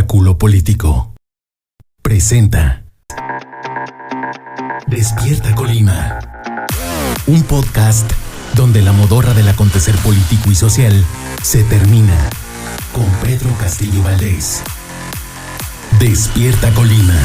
Oráculo Político presenta Despierta Colima, un podcast donde la modorra del acontecer político y social se termina con Pedro Castillo Valdés. Despierta Colima.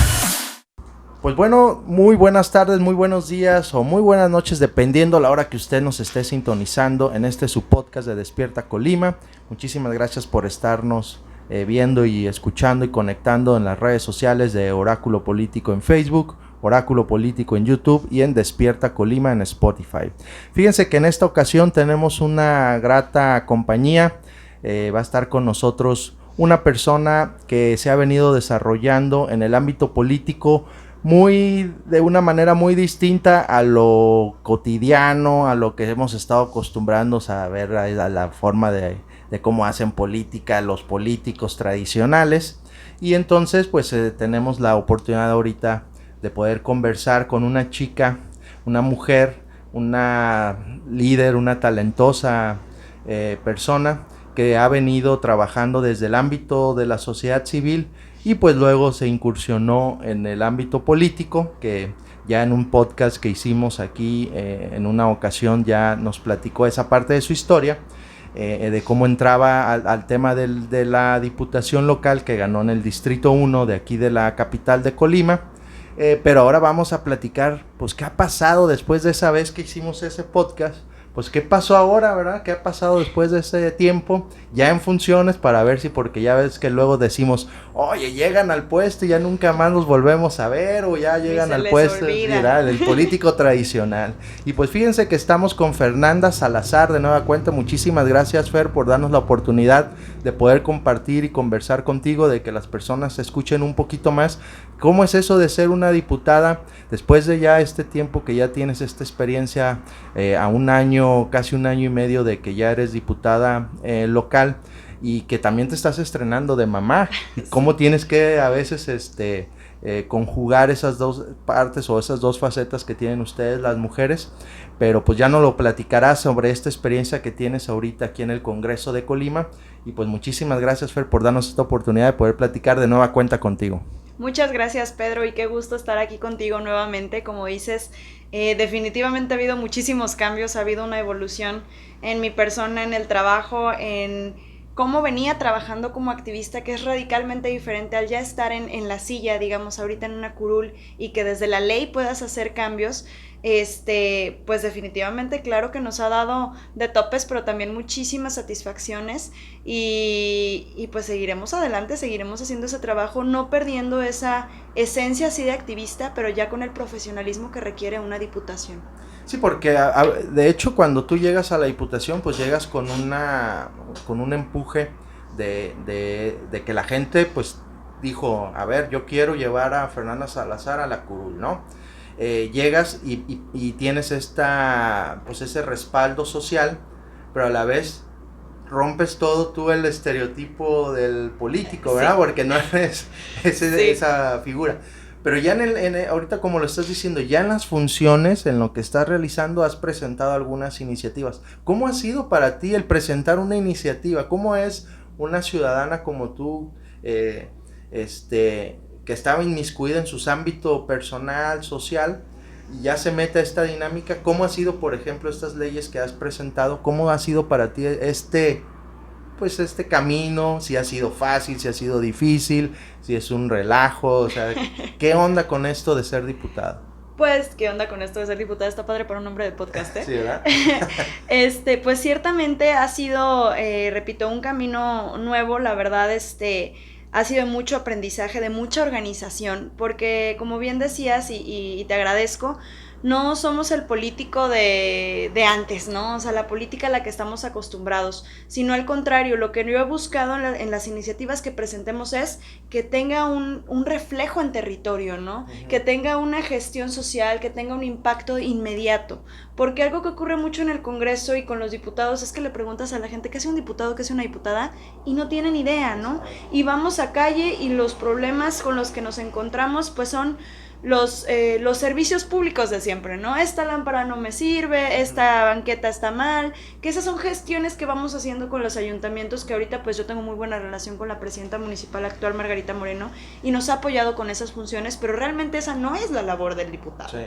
Pues bueno, muy buenas tardes, muy buenos días o muy buenas noches, dependiendo la hora que usted nos esté sintonizando en su podcast de Despierta Colima. Muchísimas gracias por estarnos viendo y escuchando y conectando en las redes sociales de Oráculo Político en Facebook, Oráculo Político en YouTube y en Despierta Colima en Spotify. Fíjense que en esta ocasión tenemos una grata compañía. Va a estar con nosotros una persona que se ha venido desarrollando en el ámbito político de una manera muy distinta a lo cotidiano, a lo que hemos estado acostumbrados a ver, a la forma de cómo hacen política los políticos tradicionales. Y entonces pues tenemos la oportunidad ahorita de poder conversar con una chica, una mujer, una líder, una talentosa persona que ha venido trabajando desde el ámbito de la sociedad civil y pues luego se incursionó en el ámbito político, que ya en un podcast que hicimos aquí en una ocasión ya nos platicó esa parte de su historia, de cómo entraba al tema de la diputación local que ganó en el Distrito 1 de aquí de la capital de Colima. Pero ahora vamos a platicar, pues, qué ha pasado después de esa vez que hicimos ese podcast. Pues qué pasó ahora, ¿verdad? ¿Qué ha pasado después de ese tiempo? Ya en funciones, para ver si, porque ya ves que luego decimos, oye, llegan al puesto y ya nunca más nos volvemos a ver, o ya llegan al puesto, mira, el político tradicional. Y pues fíjense que estamos con Fernanda Salazar de nueva cuenta. Muchísimas gracias, Fer, por darnos la oportunidad de poder compartir y conversar contigo, de que las personas escuchen un poquito más. ¿Cómo es eso de ser una diputada después de ya este tiempo que ya tienes esta experiencia, a un año, casi un año y medio de que ya eres diputada local y que también te estás estrenando de mamá? ¿Cómo tienes que a veces conjugar esas dos partes o esas dos facetas que tienen ustedes las mujeres? Pero pues ya nos lo platicarás sobre esta experiencia que tienes ahorita aquí en el Congreso de Colima. Y pues muchísimas gracias, Fer, por darnos esta oportunidad de poder platicar de nueva cuenta contigo. Muchas gracias, Pedro, y qué gusto estar aquí contigo nuevamente. Como dices, definitivamente ha habido muchísimos cambios, ha habido una evolución en mi persona, en el trabajo, en cómo venía trabajando como activista, que es radicalmente diferente al ya estar en la silla, digamos, ahorita en una curul, y que desde la ley puedas hacer cambios. Pues definitivamente, claro que nos ha dado de topes, pero también muchísimas satisfacciones, y pues seguiremos adelante, seguiremos haciendo ese trabajo, no perdiendo esa esencia así de activista, pero ya con el profesionalismo que requiere una diputación. Sí, porque de hecho cuando tú llegas a la diputación, pues llegas con un empuje de que la gente pues dijo, a ver, yo quiero llevar a Fernanda Salazar a la curul, ¿no? Llegas y tienes ese respaldo social, pero a la vez rompes todo tú el estereotipo del político, ¿verdad? Sí. Porque no eres esa figura. Pero ya ahorita, como lo estás diciendo, ya en las funciones, en lo que estás realizando, has presentado algunas iniciativas. ¿Cómo ha sido para ti el presentar una iniciativa? ¿Cómo es una ciudadana como tú, que estaba inmiscuida en su ámbito personal, social, y ya se mete a esta dinámica? ¿Cómo ha sido, por ejemplo, estas leyes que has presentado? ¿Cómo ha sido para ti este camino? Si ha sido fácil, si ha sido difícil, si es un relajo, o sea, ¿qué onda con esto de ser diputada? Pues, ¿qué onda con esto de ser diputada? Está padre para un nombre de podcast, ¿eh? Sí, ¿verdad? Pues ciertamente ha sido, repito, un camino nuevo, la verdad, ha sido de mucho aprendizaje, de mucha organización, porque como bien decías, y te agradezco, no somos el político de antes, ¿no? O sea, la política a la que estamos acostumbrados, sino al contrario, lo que yo he buscado en las iniciativas que presentemos es que tenga un reflejo en territorio, ¿no? Uh-huh. Que tenga una gestión social, que tenga un impacto inmediato, porque algo que ocurre mucho en el Congreso y con los diputados es que le preguntas a la gente qué hace un diputado, qué hace una diputada, y no tienen idea, ¿no? Y vamos a calle y los problemas con los que nos encontramos pues son los servicios públicos de siempre, ¿no? Esta lámpara no me sirve, esta banqueta está mal, que esas son gestiones que vamos haciendo con los ayuntamientos, que ahorita pues yo tengo muy buena relación con la presidenta municipal actual, Margarita Moreno, y nos ha apoyado con esas funciones, pero realmente esa no es la labor del diputado. Sí.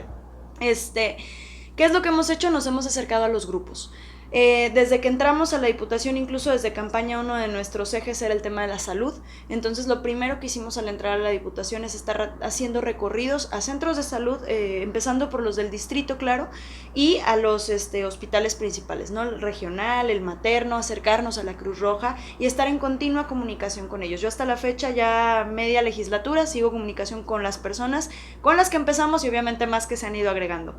¿Qué es lo que hemos hecho? Nos hemos acercado a los grupos. Desde que entramos a la Diputación, incluso desde campaña, uno de nuestros ejes era el tema de la salud. Entonces lo primero que hicimos al entrar a la Diputación es estar haciendo recorridos a centros de salud, empezando por los del distrito, claro, y a los hospitales principales, ¿no? El regional, el materno, acercarnos a la Cruz Roja y estar en continua comunicación con ellos. Yo hasta la fecha, ya media legislatura, sigo comunicación con las personas con las que empezamos y obviamente más que se han ido agregando.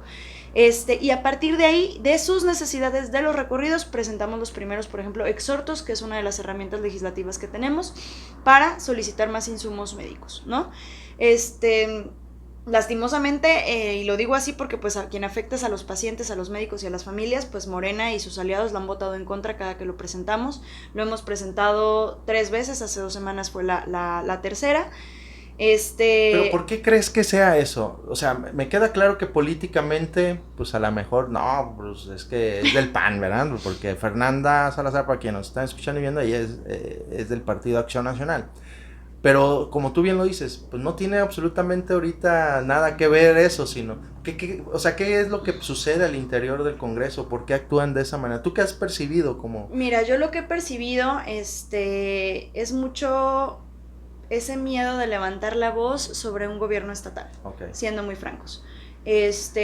Y a partir de ahí, de sus necesidades, de los recorridos, presentamos los primeros, por ejemplo, exhortos, que es una de las herramientas legislativas que tenemos para solicitar más insumos médicos, ¿no? Lastimosamente, y lo digo así porque pues a quien afecta es a los pacientes, a los médicos y a las familias, pues Morena y sus aliados lo han votado en contra cada que lo presentamos. Lo hemos presentado 3 veces, hace 2 semanas fue la tercera. Pero ¿por qué crees que sea eso? O sea, me queda claro que políticamente, pues a lo mejor, no, pues es que es del PAN, ¿verdad? Porque Fernanda Salazar, para quien nos está escuchando y viendo, ella es del Partido Acción Nacional. Pero como tú bien lo dices, pues no tiene absolutamente ahorita nada que ver eso, sino, ¿qué es lo que sucede al interior del Congreso? ¿Por qué actúan de esa manera? ¿Tú qué has percibido como...? Mira, yo lo que he percibido, es mucho ese miedo de levantar la voz sobre un gobierno estatal, Okay. Siendo muy francos.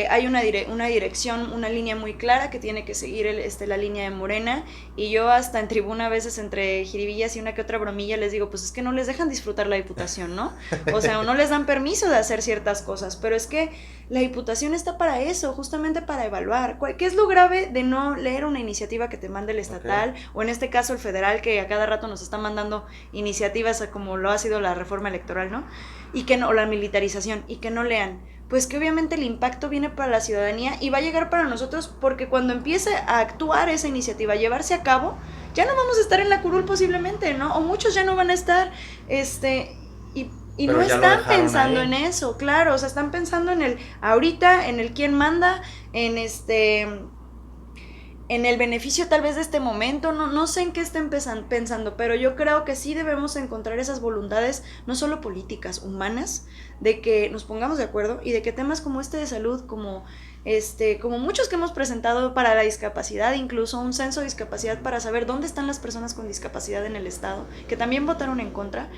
Hay una dirección, una línea muy clara que tiene que seguir la línea de Morena, y yo hasta en tribuna a veces entre jiribillas y una que otra bromilla les digo, pues es que no les dejan disfrutar la diputación, ¿no? O sea, no les dan permiso de hacer ciertas cosas, pero es que la diputación está para eso, justamente para evaluar. ¿Qué es lo grave de no leer una iniciativa que te mande el estatal, okay, o en este caso el federal, que a cada rato nos está mandando iniciativas como lo ha sido la reforma electoral, ¿no? O la militarización, y que no lean? Pues que obviamente el impacto viene para la ciudadanía y va a llegar para nosotros, porque cuando empiece a actuar esa iniciativa, a llevarse a cabo, ya no vamos a estar en la curul posiblemente, ¿no? O muchos ya no van a estar, y no están pensando en eso, claro, o sea, están pensando en el ahorita, en el quién manda, en el beneficio tal vez de este momento, no sé en qué estén pensando, pero yo creo que sí debemos encontrar esas voluntades, no solo políticas, humanas, de que nos pongamos de acuerdo y de que temas como este de salud, como muchos que hemos presentado para la discapacidad, incluso un censo de discapacidad para saber dónde están las personas con discapacidad en el estado, que también votaron en contra,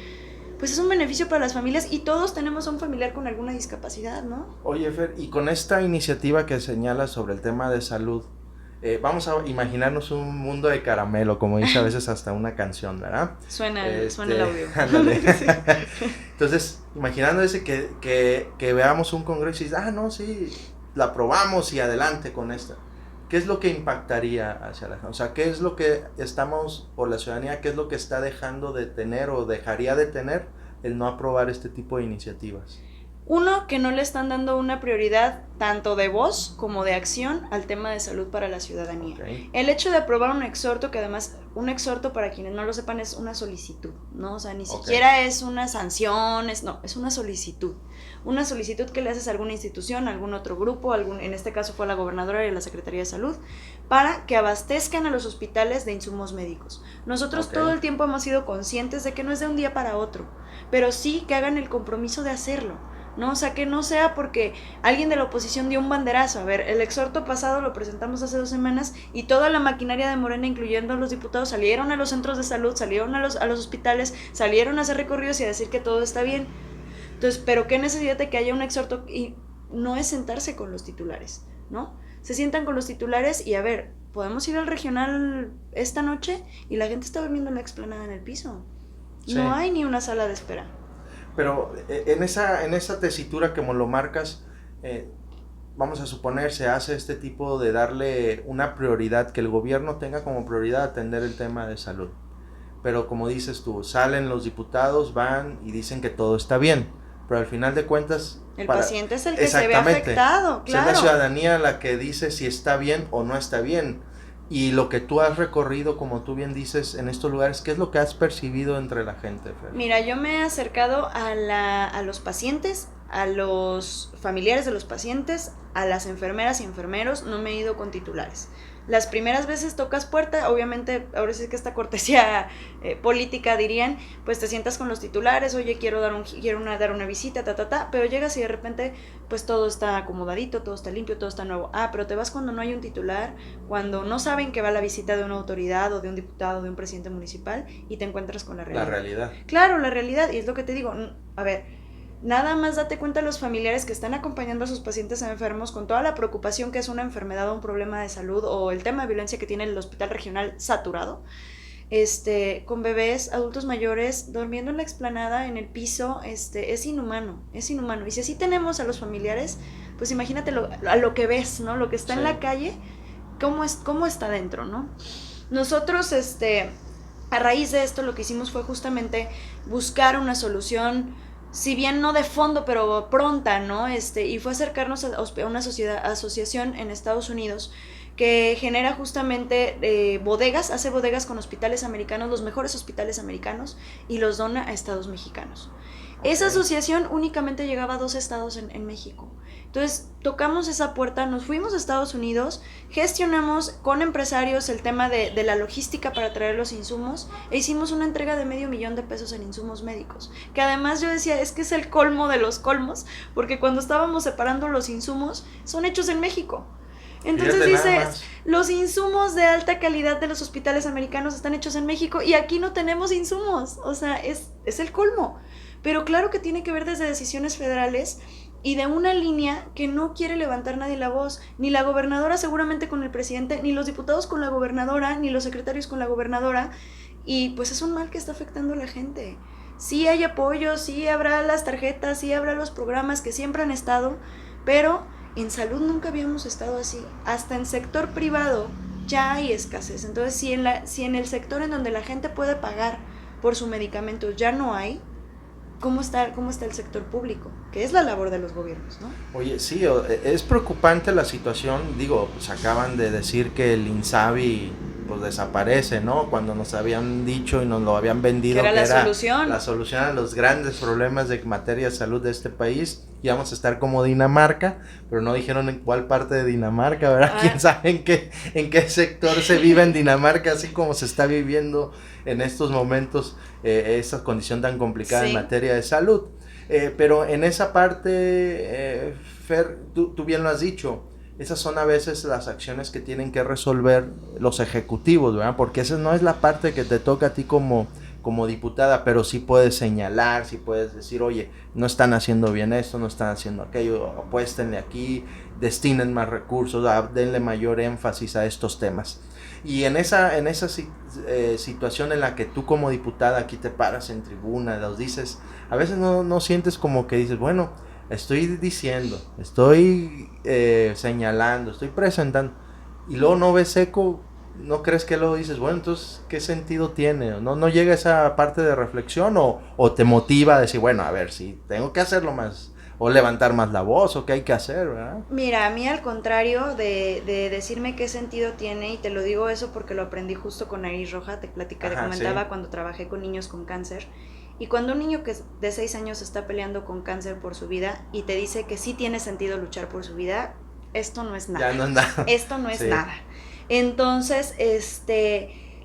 pues es un beneficio para las familias y todos tenemos a un familiar con alguna discapacidad, ¿no? Oye, Fer, y con esta iniciativa que señalas sobre el tema de salud, vamos a imaginarnos un mundo de caramelo, como dice a veces hasta una canción, ¿verdad? Suena el audio. Ándale. Sí. Entonces, imaginando que veamos un congreso y dices, no, sí, la aprobamos y adelante con esta. ¿Qué es lo que impactaría hacia la gente? O sea, ¿qué es lo que estamos, o la ciudadanía, qué es lo que está dejando de tener o dejaría de tener el no aprobar este tipo de iniciativas? Uno, que no le están dando una prioridad tanto de voz como de acción al tema de salud para la ciudadanía. Okay. El hecho de aprobar un exhorto, que además un exhorto, para quienes no lo sepan, es una solicitud, ¿no? O sea, ni siquiera es una sanción, es una solicitud. Una solicitud que le haces a alguna institución, a algún otro grupo, en este caso fue a la gobernadora y a la Secretaría de Salud, para que abastezcan a los hospitales de insumos médicos. Nosotros todo el tiempo hemos sido conscientes de que no es de un día para otro, pero sí que hagan el compromiso de hacerlo, ¿no? O sea, que no sea porque alguien de la oposición dio un banderazo. A ver, el exhorto pasado lo presentamos hace 2 semanas y toda la maquinaria de Morena, incluyendo a los diputados, salieron a los centros de salud, salieron a los hospitales, salieron a hacer recorridos y a decir que todo está bien. Entonces, ¿pero qué necesidad de que haya un exhorto? Y no es sentarse con los titulares, ¿no? Se sientan con los titulares y a ver, podemos ir al regional esta noche y la gente está durmiendo en la explanada en el piso. Sí. No hay ni una sala de espera. Pero en esa tesitura, como lo marcas, vamos a suponer, se hace este tipo de darle una prioridad, que el gobierno tenga como prioridad atender el tema de salud. Pero como dices tú, salen los diputados, van y dicen que todo está bien, pero al final de cuentas... El paciente es el que se ve afectado, claro. Es la ciudadanía la que dice si está bien o no está bien. Y lo que tú has recorrido, como tú bien dices, en estos lugares, ¿qué es lo que has percibido entre la gente, Fer? Mira, yo me he acercado a los pacientes, a los familiares de los pacientes, a las enfermeras y enfermeros, no me he ido con titulares. Las primeras veces tocas puerta, obviamente, ahora sí que esta cortesía política dirían, pues te sientas con los titulares, oye, quiero dar una visita, pero llegas y de repente, pues todo está acomodadito, todo está limpio, todo está nuevo. Pero te vas cuando no hay un titular, cuando no saben que va la visita de una autoridad o de un diputado, de un presidente municipal, y te encuentras con la realidad. La realidad. Claro, la realidad, y es lo que te digo, a ver, nada más date cuenta de los familiares que están acompañando a sus pacientes enfermos con toda la preocupación que es una enfermedad o un problema de salud o el tema de violencia que tiene el hospital regional saturado, con bebés, adultos mayores, durmiendo en la explanada, en el piso, es inhumano. Y si así tenemos a los familiares, pues imagínate a lo que ves, ¿no? Lo que está en la calle, cómo está dentro, ¿no? Nosotros, a raíz de esto, lo que hicimos fue justamente buscar una solución, si bien no de fondo, pero pronta, ¿no? Y fue acercarnos a una asociación en Estados Unidos que genera justamente bodegas, hace bodegas con hospitales americanos, los mejores hospitales americanos, y los dona a estados mexicanos. Okay. Esa asociación únicamente llegaba a 2 estados en México. Entonces, tocamos esa puerta, nos fuimos a Estados Unidos, gestionamos con empresarios el tema de la logística para traer los insumos, e hicimos una entrega de $500,000 en insumos médicos, que además yo decía, es que es el colmo de los colmos, porque cuando estábamos separando los insumos, son hechos en México. Entonces dices, los insumos de alta calidad de los hospitales americanos están hechos en México, y aquí no tenemos insumos, o sea, es el colmo. Pero claro que tiene que ver desde decisiones federales, y de una línea que no quiere levantar nadie la voz, ni la gobernadora seguramente con el presidente, ni los diputados con la gobernadora, ni los secretarios con la gobernadora, y pues es un mal que está afectando a la gente. Sí hay apoyo, sí habrá las tarjetas, sí habrá los programas que siempre han estado, pero en salud nunca habíamos estado así. Hasta en sector privado ya hay escasez. Entonces, si en el sector en donde la gente puede pagar por su medicamento ya no hay, ¿cómo está el sector público? Que es la labor de los gobiernos, ¿no? Oye, sí, es preocupante la situación. Digo, pues acaban de decir que el INSABI pues desaparece, ¿no? Cuando nos habían dicho y nos lo habían vendido que era la solución a los grandes problemas de materia de salud de este país. Íbamos a estar como Dinamarca, pero no dijeron en cuál parte de Dinamarca, ¿verdad? ¿Quién sabe en qué sector se vive en Dinamarca, así como se está viviendo en estos momentos esa condición tan complicada en materia de salud? Pero en esa parte, Fer, tú bien lo has dicho, esas son a veces las acciones que tienen que resolver los ejecutivos, ¿verdad? Porque esa no es la parte que te toca a ti como diputada, pero sí puedes señalar, sí puedes decir, oye, no están haciendo bien esto, no están haciendo aquello, apuéstenle aquí, destinen más recursos, denle mayor énfasis a estos temas. Y en esa situación en la que tú como diputada aquí te paras en tribuna, los dices, a veces no sientes como que dices, bueno, estoy diciendo, estoy señalando, estoy presentando, y luego no ves eco. ¿No crees que luego dices, bueno, entonces, qué sentido tiene? ¿No llega esa parte de reflexión o te motiva a decir, bueno, a ver, si tengo que hacerlo más, o levantar más la voz, o qué hay que hacer, ¿verdad? Mira, a mí al contrario de decirme qué sentido tiene, y te lo digo eso porque lo aprendí justo con Nariz Roja, te comentaba cuando trabajé con niños con cáncer, y cuando un niño que de 6 años está peleando con cáncer por su vida, y te dice que sí tiene sentido luchar por su vida, esto no es nada. Ya no es nada. Esto no es nada. Entonces,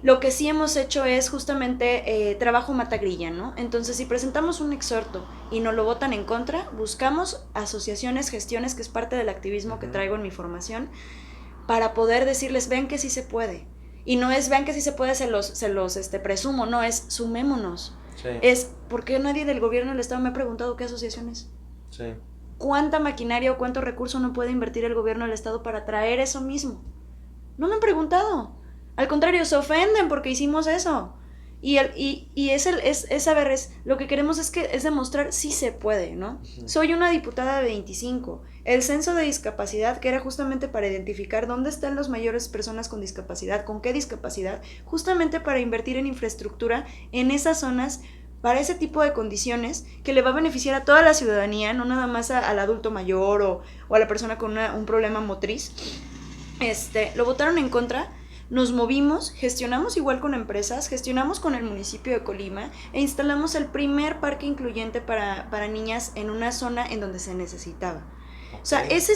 lo que sí hemos hecho es justamente trabajo matagrilla, ¿no? Entonces, si presentamos un exhorto y nos lo votan en contra, buscamos asociaciones, gestiones, que es parte del activismo que traigo en mi formación, para poder decirles, vean que sí se puede. Y no es, vean que sí se puede, se los presumo, no, es sumémonos. Sí. Es, ¿por qué nadie del gobierno del Estado me ha preguntado qué asociaciones? Sí. ¿Cuánta maquinaria o cuánto recurso no puede invertir el gobierno del Estado para traer eso mismo? No me han preguntado. Al contrario, se ofenden porque hicimos eso. Y lo que queremos es demostrar si se puede, ¿no? Uh-huh. Soy una diputada de 25. El censo de discapacidad, que era justamente para identificar dónde están las mayores personas con discapacidad, con qué discapacidad, justamente para invertir en infraestructura en esas zonas, para ese tipo de condiciones que le va a beneficiar a toda la ciudadanía, no nada más al adulto mayor o a la persona con un problema motriz. Lo votaron en contra, nos movimos, gestionamos igual con empresas, gestionamos con el municipio de Colima e instalamos el primer parque incluyente para niñas en una zona en donde se necesitaba. O sea, ese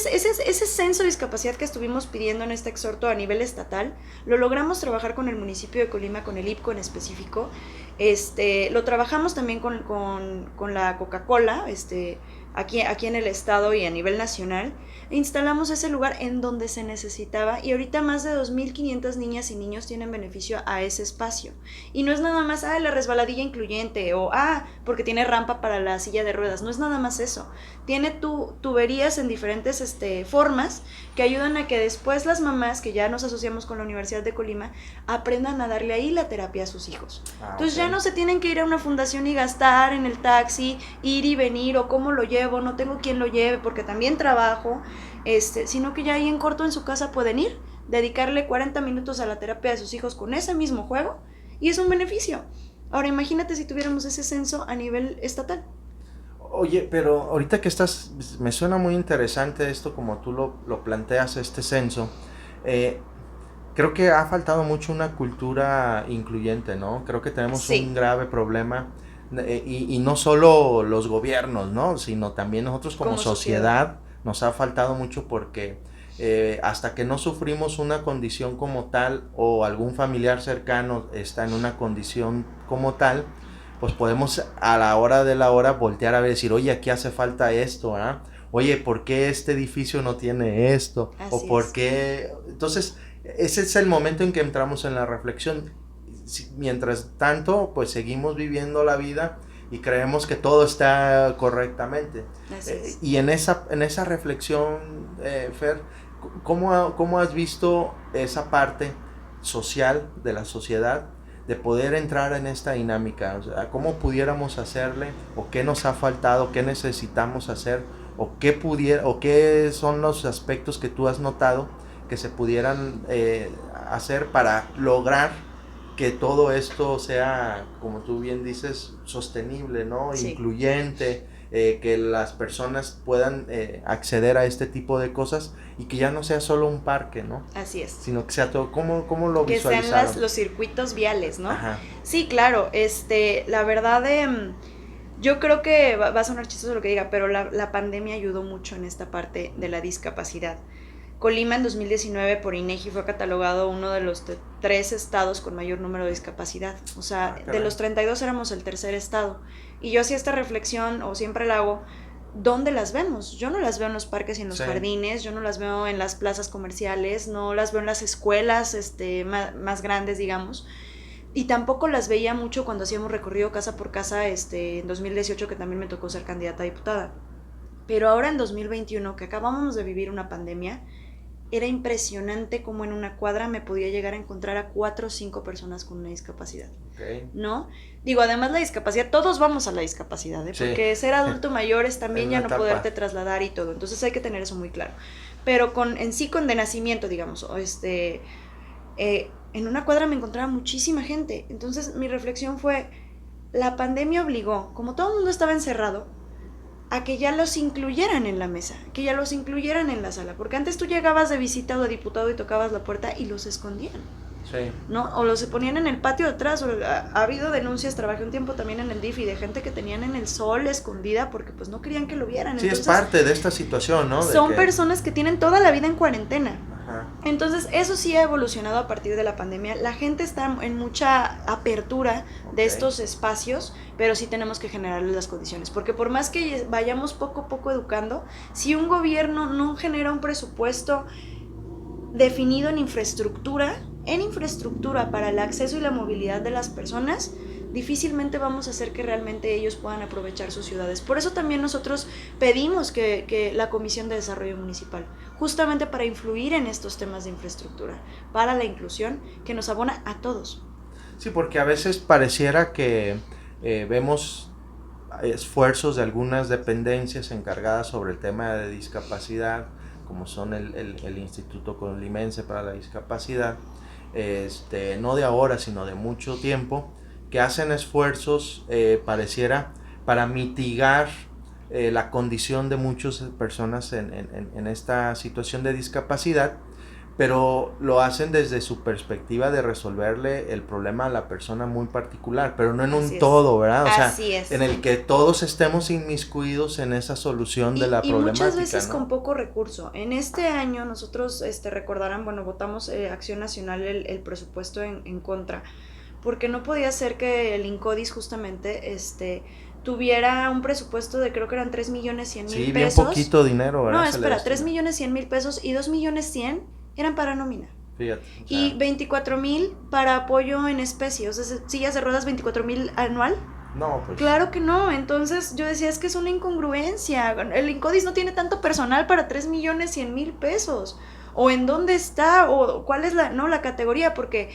censo de discapacidad que estuvimos pidiendo en este exhorto a nivel estatal, lo logramos trabajar con el municipio de Colima, con el IPCO en específico. Lo trabajamos también con la Coca-Cola, aquí en el estado y a nivel nacional. Instalamos ese lugar en donde se necesitaba y ahorita más de 2.500 niñas y niños tienen beneficio a ese espacio. Y no es nada más, la resbaladilla incluyente o, porque tiene rampa para la silla de ruedas. No es nada más eso. Tiene tuberías en diferentes formas que ayudan a que después las mamás, que ya nos asociamos con la Universidad de Colima, aprendan a darle ahí la terapia a sus hijos. Entonces ya no se tienen que ir a una fundación y gastar en el taxi, ir y venir o cómo lo llevo, no tengo quien lo lleve porque también trabajo, sino que ya ahí en corto en su casa pueden ir, dedicarle 40 minutos a la terapia de sus hijos con ese mismo juego y es un beneficio. Ahora imagínate si tuviéramos ese censo a nivel estatal. Oye, pero ahorita que me suena muy interesante esto como tú lo planteas, este censo. Creo que ha faltado mucho una cultura incluyente, ¿no? Creo que tenemos un grave problema y no solo los gobiernos, ¿no? Sino también nosotros como sociedad nos ha faltado mucho porque hasta que no sufrimos una condición como tal o algún familiar cercano está en una condición como tal, pues podemos a la hora de la hora voltear a ver, decir, oye, aquí hace falta esto, ¿ah? Oye, ¿por qué este edificio no tiene esto? Así o ¿por qué? Entonces, ese es el momento en que entramos en la reflexión. Mientras tanto, pues seguimos viviendo la vida y creemos que todo está correctamente. Y en esa reflexión, Fer, ¿cómo has visto esa parte social de la sociedad de poder entrar en esta dinámica? O sea, ¿cómo pudiéramos hacerle? ¿O qué nos ha faltado? ¿Qué necesitamos hacer? ¿O qué son los aspectos que tú has notado que se pudieran hacer para lograr que todo esto sea, como tú bien dices, sostenible, ¿no? Sí. Incluyente, que las personas puedan acceder a este tipo de cosas y que ya no sea solo un parque, ¿no? Así es. Sino que sea todo, ¿cómo lo visualizaron? Que sean los circuitos viales, ¿no? Ajá. Sí, claro, la verdad, yo creo que va a sonar chistoso lo que diga, pero la pandemia ayudó mucho en esta parte de la discapacidad. Colima en 2019 por INEGI fue catalogado uno de los 3 estados con mayor número de discapacidad. O sea, de los 32 éramos el tercer estado. Y yo hacía esta reflexión, o siempre la hago, ¿dónde las vemos? Yo no las veo en los parques y en los jardines, yo no las veo en las plazas comerciales, no las veo en las escuelas más grandes, digamos. Y tampoco las veía mucho cuando hacíamos recorrido casa por casa en 2018, que también me tocó ser candidata a diputada. Pero ahora en 2021, que acabamos de vivir una pandemia, era impresionante cómo en una cuadra me podía llegar a encontrar a 4 o 5 personas con una discapacidad, ¿no? Digo, además la discapacidad, todos vamos a la discapacidad, porque ser adulto mayor es también ya no poderte trasladar y todo, entonces hay que tener eso muy claro. Pero con de nacimiento, digamos, en una cuadra me encontraba muchísima gente, entonces mi reflexión fue, la pandemia obligó, como todo el mundo estaba encerrado, a que ya los incluyeran en la mesa, que ya los incluyeran en la sala, porque antes tú llegabas de visita o de diputado y tocabas la puerta y los escondían, ¿no? O los ponían en el patio de atrás, ha habido denuncias, trabajé un tiempo también en el DIF y de gente que tenían en el sol escondida porque pues no querían que lo vieran. Sí, entonces, es parte de esta situación, ¿no? Son personas que tienen toda la vida en cuarentena. Entonces eso sí ha evolucionado a partir de la pandemia. La gente está en mucha apertura de estos espacios, pero sí tenemos que generarles las condiciones, porque por más que vayamos poco a poco educando, si un gobierno no genera un presupuesto definido en infraestructura para el acceso y la movilidad de las personas, difícilmente vamos a hacer que realmente ellos puedan aprovechar sus ciudades. Por eso también nosotros pedimos que la Comisión de Desarrollo Municipal, justamente para influir en estos temas de infraestructura, para la inclusión, que nos abona a todos. Sí, porque a veces pareciera que vemos esfuerzos de algunas dependencias encargadas sobre el tema de discapacidad, como son el Instituto Colimense para la Discapacidad, no de ahora, sino de mucho tiempo, que hacen esfuerzos, pareciera, para mitigar la condición de muchas personas en esta situación de discapacidad, pero lo hacen desde su perspectiva de resolverle el problema a la persona muy particular, pero no en un todo, ¿verdad? O sea, en el que todos estemos inmiscuidos en esa solución de la problemática. Y muchas veces, ¿no?, con poco recurso. En este año nosotros recordarán, bueno, votamos Acción Nacional el presupuesto en contra, porque no podía ser que el INCODIS justamente tuviera un presupuesto de, creo que eran 3,100,000 pesos. Sí, bien poquito dinero, ¿verdad? No, espera, 3,100,000 pesos, y 2,100,000 eran para nómina. Fíjate. O sea, y 24,000 para apoyo en especie. O sea, sillas de ruedas, 24,000 anual. No, pues. Claro que no. Entonces yo decía, es que es una incongruencia. El INCODIS no tiene tanto personal para 3,100,000 pesos. O en dónde está, o cuál es la categoría, porque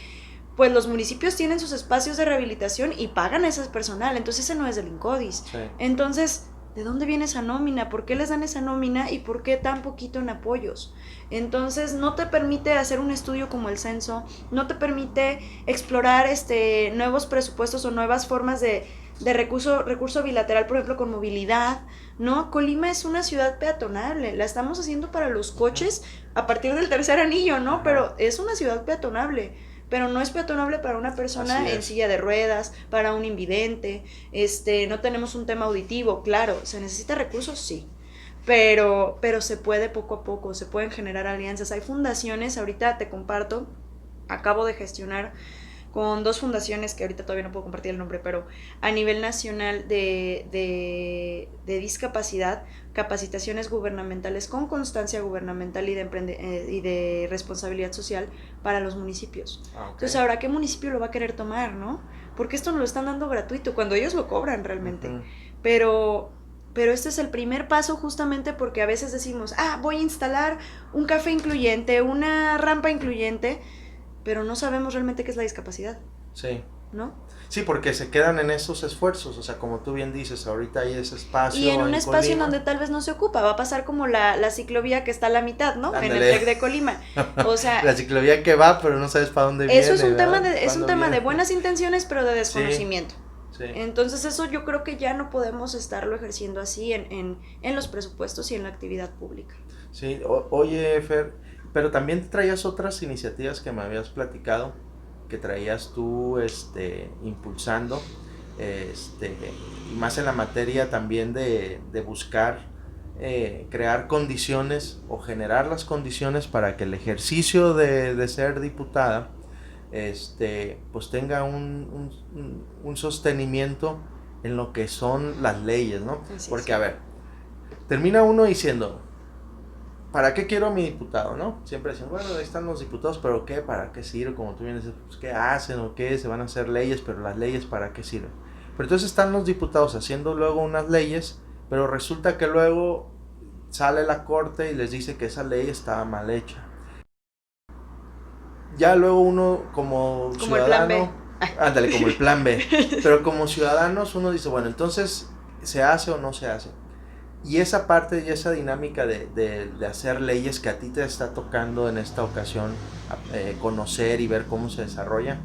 pues los municipios tienen sus espacios de rehabilitación y pagan a ese personal. Entonces ese no es del INCODIS. Sí. Entonces, ¿de dónde viene esa nómina? ¿Por qué les dan esa nómina y por qué tan poquito en apoyos? Entonces no te permite hacer un estudio como el censo, no te permite explorar nuevos presupuestos o nuevas formas de recurso bilateral, por ejemplo, con movilidad, ¿no? Colima es una ciudad peatonable, la estamos haciendo para los coches a partir del tercer anillo, ¿no? Pero es una ciudad peatonable, pero no es peatonable para una persona en silla de ruedas, para un invidente, no tenemos un tema auditivo, claro, ¿se necesita recursos? Sí. Pero se puede poco a poco, se pueden generar alianzas. Hay fundaciones, ahorita te comparto, acabo de gestionar con 2 fundaciones que ahorita todavía no puedo compartir el nombre, pero a nivel nacional de discapacidad, capacitaciones gubernamentales con constancia gubernamental y de responsabilidad social para los municipios. Okay. Entonces, ahora, ¿qué municipio lo va a querer tomar, no? Porque esto nos lo están dando gratuito, cuando ellos lo cobran realmente. Uh-huh. Pero este es el primer paso, justamente porque a veces decimos, voy a instalar un café incluyente, una rampa incluyente, pero no sabemos realmente qué es la discapacidad. Sí. ¿No? Sí, porque se quedan en esos esfuerzos, o sea, como tú bien dices, ahorita hay ese espacio. Y en un espacio en donde tal vez no se ocupa, va a pasar como la ciclovía que está a la mitad, ¿no? Ándale. En el TEC de Colima. O sea, la ciclovía que va, pero no sabes para dónde viene. Eso es un tema de buenas intenciones, pero de desconocimiento. Sí. Entonces eso yo creo que ya no podemos estarlo ejerciendo así en los presupuestos y en la actividad pública. Sí, oye, Fer, pero también traías otras iniciativas que me habías platicado, que traías tú impulsando, y más en la materia también de buscar crear condiciones o generar las condiciones para que el ejercicio de ser diputada pues tenga un sostenimiento en lo que son las leyes, ¿no? Porque, a ver, termina uno diciendo, ¿para qué quiero a mi diputado, no? Siempre dicen, bueno, ahí están los diputados, pero ¿qué? ¿Para qué sirve? Como tú vienes, pues, ¿qué hacen o qué? Se van a hacer leyes, pero las leyes, ¿para qué sirven? Pero entonces están los diputados haciendo luego unas leyes, pero resulta que luego sale la corte y les dice que esa ley estaba mal hecha. Ya luego uno como ciudadano, ándale, como el plan B, pero como ciudadanos uno dice, bueno, entonces, ¿se hace o no se hace? Y esa parte y esa dinámica de hacer leyes que a ti te está tocando en esta ocasión conocer y ver cómo se desarrolla,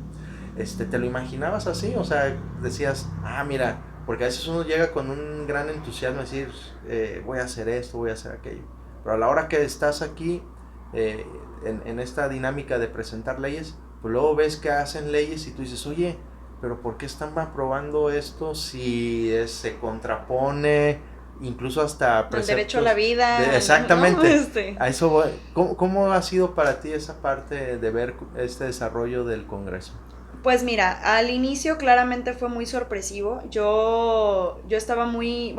¿te lo imaginabas así? O sea, decías, mira, porque a veces uno llega con un gran entusiasmo a decir, voy a hacer esto, voy a hacer aquello, pero a la hora que estás aquí en esta dinámica de presentar leyes, pues luego ves que hacen leyes y tú dices, oye, pero ¿por qué están aprobando esto si se contrapone incluso hasta preceptos, el derecho a la vida? Exactamente, ¿no? A eso voy. ¿Cómo ha sido para ti esa parte de ver este desarrollo del Congreso? Pues mira, al inicio claramente fue muy sorpresivo. Yo estaba me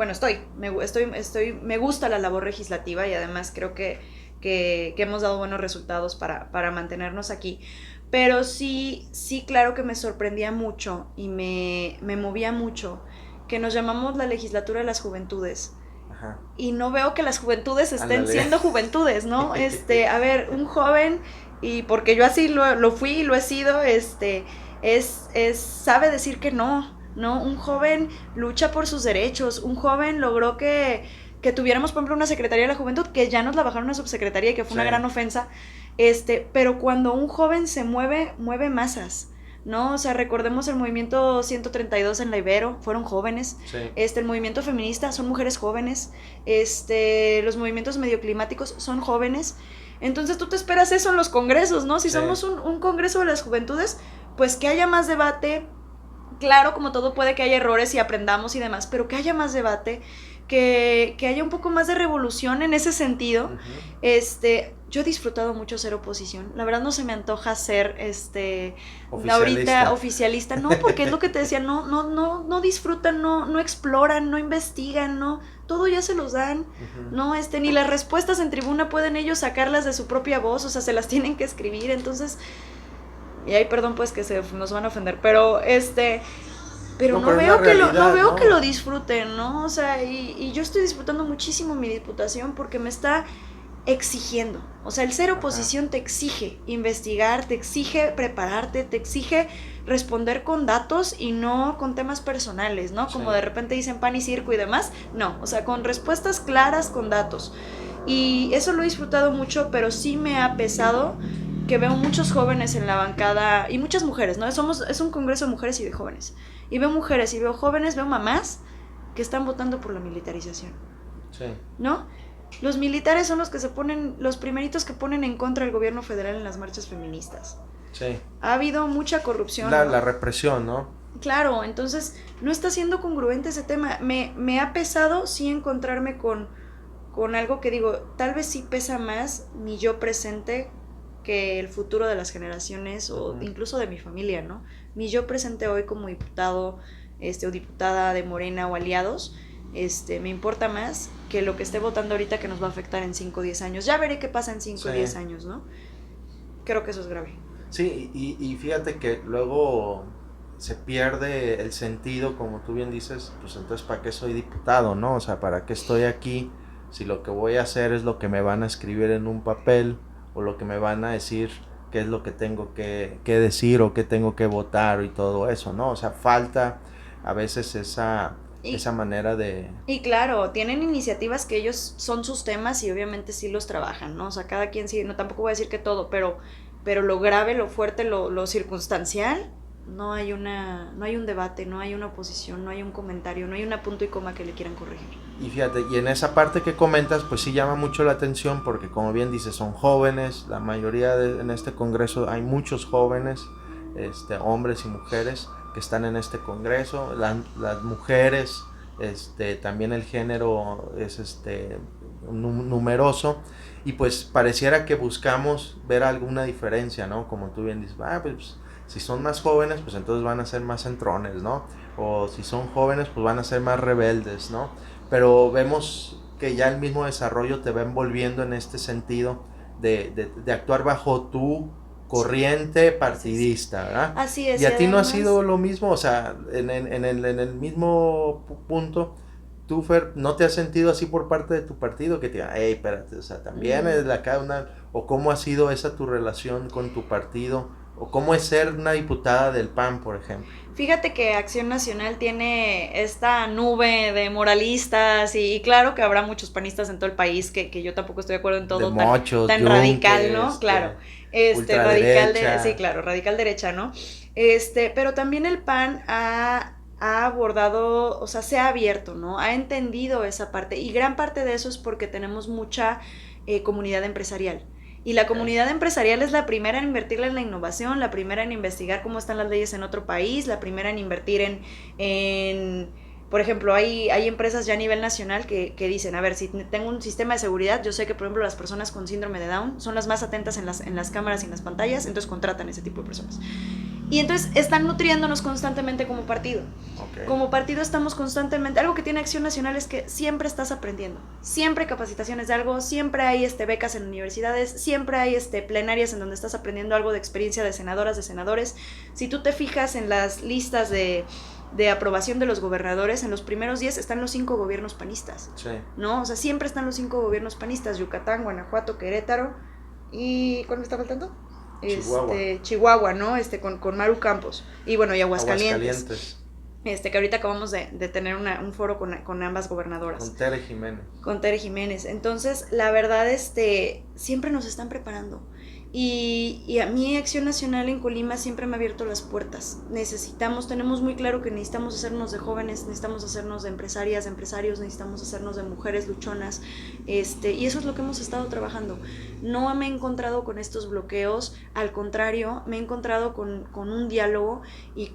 gusta la labor legislativa y además creo que hemos dado buenos resultados para mantenernos aquí. Pero sí, claro que me sorprendía mucho y me movía mucho que nos llamamos la legislatura de las juventudes. Ajá. Y no veo que las juventudes estén siendo juventudes, ¿no? A ver, un joven, y porque yo así lo fui y lo he sido, sabe decir que no, un joven lucha por sus derechos, un joven logró que tuviéramos, por ejemplo, una Secretaría de la Juventud, que ya nos la bajaron a subsecretaría y que fue una gran ofensa, pero cuando un joven se mueve masas, ¿no? O sea, recordemos el movimiento 132 en la Ibero, fueron jóvenes. Sí. El movimiento feminista son mujeres jóvenes. Los movimientos medioclimáticos son jóvenes. Entonces tú te esperas eso en los congresos, ¿no? Si somos un congreso de las juventudes, pues que haya más debate. Claro, como todo puede que haya errores y aprendamos y demás, pero que haya más debate, que haya un poco más de revolución en ese sentido. Yo he disfrutado mucho ser oposición. La verdad no se me antoja ser ahorita oficialista. No, porque es lo que te decía, no disfrutan, no exploran, no investigan, no, todo ya se los dan. No, ni las respuestas en tribuna pueden ellos sacarlas de su propia voz, o sea, se las tienen que escribir. Entonces, y ahí perdón pues que nos van a ofender, pero pero no veo que lo disfruten, ¿no? O sea, y yo estoy disfrutando muchísimo mi diputación porque me está exigiendo. O sea, el ser oposición te exige investigar, te exige prepararte, te exige responder con datos y no con temas personales, ¿no? Como de repente dicen pan y circo y demás. No, o sea, con respuestas claras, con datos. Y eso lo he disfrutado mucho, pero sí me ha pesado que veo muchos jóvenes en la bancada y muchas mujeres, ¿no? Es un congreso de mujeres y de jóvenes. Y veo mujeres y veo jóvenes, veo mamás que están votando por la militarización. Sí. ¿No? Los militares son los primeritos que ponen en contra del gobierno federal en las marchas feministas. Sí. Ha habido mucha corrupción. La represión, ¿no? Claro, entonces no está siendo congruente ese tema. Me ha pesado sí encontrarme con algo que digo, tal vez sí pesa más mi yo presente que el futuro de las generaciones o incluso de mi familia, ¿no? Mi yo presente hoy como diputado o diputada de Morena o aliados, me importa más que lo que esté votando ahorita que nos va a afectar en 5 o 10 años. Ya veré qué pasa en 5 o 10 años, ¿no? Creo que eso es grave. Sí, y fíjate que luego se pierde el sentido, como tú bien dices, pues entonces ¿para qué soy diputado, no? O sea, ¿para qué estoy aquí si lo que voy a hacer es lo que me van a escribir en un papel o lo que me van a decir qué es lo que tengo que decir o qué tengo que votar y todo eso, ¿no? O sea, falta a veces esa manera de... Y claro, tienen iniciativas que ellos son sus temas y obviamente sí los trabajan, ¿no? O sea, cada quien sí, no, tampoco voy a decir que todo, pero lo grave, lo fuerte, lo circunstancial, no hay un debate, no hay una oposición, no hay un comentario, no hay una punto y coma que le quieran corregir. Y fíjate, y en esa parte que comentas, pues sí llama mucho la atención porque como bien dices, son jóvenes, la mayoría en este congreso hay muchos jóvenes, hombres y mujeres que están en este congreso, las mujeres, también el género es numeroso y pues pareciera que buscamos ver alguna diferencia, ¿no? Como tú bien dices, pues si son más jóvenes, pues entonces van a ser más entrones, ¿no? O si son jóvenes, pues van a ser más rebeldes, ¿no? Pero vemos que ya el mismo desarrollo te va envolviendo en este sentido de actuar bajo tu corriente partidista, ¿verdad? Así es. Y a ti no ha sido lo mismo, o sea, en el mismo punto, tú, Fer, ¿no te has sentido así por parte de tu partido? Que te diga, hey, espérate, o sea, también es de acá o cómo ha sido esa tu relación con tu partido, o cómo es ser una diputada del PAN, por ejemplo. Fíjate que Acción Nacional tiene esta nube de moralistas y claro que habrá muchos panistas en todo el país que yo tampoco estoy de acuerdo en todo tan radical, ¿no? Claro. Radical sí, claro, radical derecha, ¿no? Pero también el PAN ha abordado, o sea, se ha abierto, ¿no? Ha entendido esa parte y gran parte de eso es porque tenemos mucha comunidad empresarial. Y la comunidad empresarial es la primera en invertirle en la innovación, la primera en investigar cómo están las leyes en otro país, la primera en invertir en por ejemplo, hay empresas ya a nivel nacional que dicen, a ver, si tengo un sistema de seguridad, yo sé que, por ejemplo, las personas con síndrome de Down son las más atentas en las cámaras y en las pantallas, entonces contratan ese tipo de personas. Y entonces están nutriéndonos constantemente como partido. Okay. Como partido estamos constantemente... Algo que tiene Acción Nacional es que siempre estás aprendiendo. Siempre hay capacitaciones de algo, siempre hay becas en universidades, siempre hay plenarias en donde estás aprendiendo algo de experiencia de senadoras, de senadores. Si tú te fijas en las listas de aprobación de los gobernadores, en los primeros 10 están los 5 gobiernos panistas. Sí. ¿No? O sea, siempre están los 5 gobiernos panistas. Yucatán, Guanajuato, Querétaro. ¿Y cuál me está faltando? Chihuahua, ¿no? Con Maru Campos. Y bueno, y Aguascalientes. Que ahorita acabamos de tener un foro con ambas gobernadoras. Con Tere Jiménez. Entonces, la verdad, siempre nos están preparando. Y a mí Acción Nacional en Colima siempre me ha abierto las puertas. Tenemos muy claro que necesitamos hacernos de jóvenes, necesitamos hacernos de empresarias, de empresarios, necesitamos hacernos de mujeres luchonas, y eso es lo que hemos estado trabajando. No me he encontrado con estos bloqueos, al contrario, me he encontrado con un diálogo y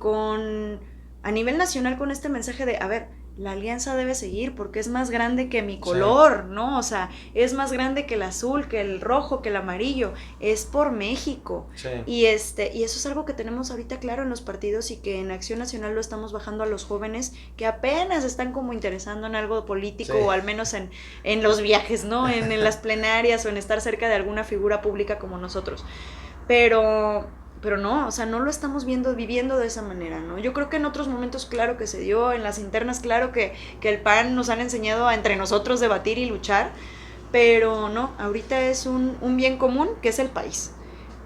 a nivel nacional con este mensaje de, a ver, la alianza debe seguir porque es más grande que mi color, sí, ¿no? O sea, es más grande que el azul, que el rojo, que el amarillo, es por México. Sí. Y eso es algo que tenemos ahorita claro en los partidos y que en Acción Nacional lo estamos bajando a los jóvenes que apenas están como interesando en algo político, sí, o al menos en los viajes, ¿no? En las plenarias o en estar cerca de alguna figura pública como nosotros. Pero no, o sea, no lo estamos viviendo de esa manera, ¿no? Yo creo que en otros momentos, claro que se dio, en las internas, claro que el PAN nos han enseñado a entre nosotros debatir y luchar, pero no, ahorita es un bien común que es el país.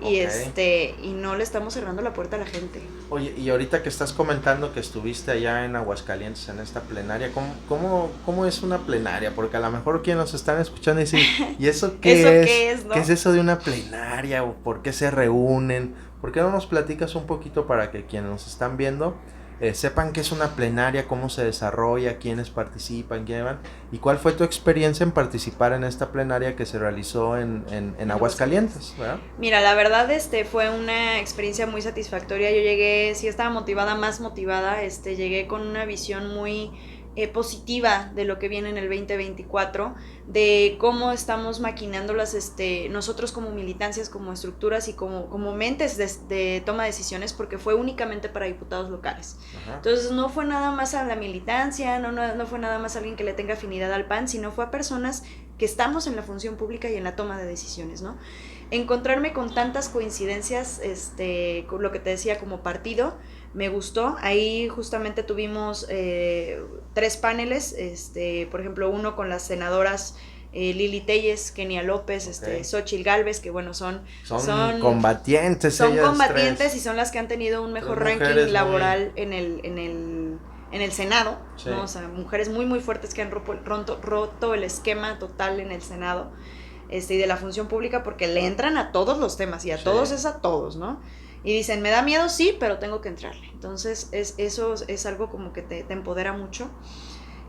Okay. Y no le estamos cerrando la puerta a la gente. Oye, y ahorita que estás comentando que estuviste allá en Aguascalientes en esta plenaria, ¿cómo es una plenaria? Porque a lo mejor quienes nos están escuchando dicen, ¿y eso qué es? ¿No? ¿Qué es eso de una plenaria? ¿O por qué se reúnen? ¿Por qué no nos platicas un poquito para que quienes nos están viendo sepan qué es una plenaria, cómo se desarrolla, quiénes participan, quiénes van? ¿Y cuál fue tu experiencia en participar en esta plenaria que se realizó en Aguascalientes, ¿verdad? Mira, la verdad fue una experiencia muy satisfactoria. Yo llegué, sí estaba más motivada, llegué con una visión muy positiva de lo que viene en el 2024, de cómo estamos maquinándolas nosotros como militancias, como estructuras y como mentes de toma de decisiones, porque fue únicamente para diputados locales. Ajá. Entonces no fue nada más a la militancia, no fue nada más a alguien que le tenga afinidad al PAN, sino fue a personas que estamos en la función pública y en la toma de decisiones, ¿no? Encontrarme con tantas coincidencias, con lo que te decía como partido, me gustó. Ahí justamente tuvimos 3 paneles, por ejemplo, uno con las senadoras Lili Telles, Kenia López, okay, Xochitl Gálvez, que bueno, son combatientes. Son combatientes 3. Y son las que han tenido un mejor ranking laboral en el Senado, sí, ¿no? O sea, mujeres muy muy fuertes que han roto el esquema total en el Senado, y de la función pública, porque le entran a todos los temas y a sí, todos es a todos, ¿no? Y dicen, me da miedo, sí, pero tengo que entrarle. Entonces, eso es algo como que te empodera mucho.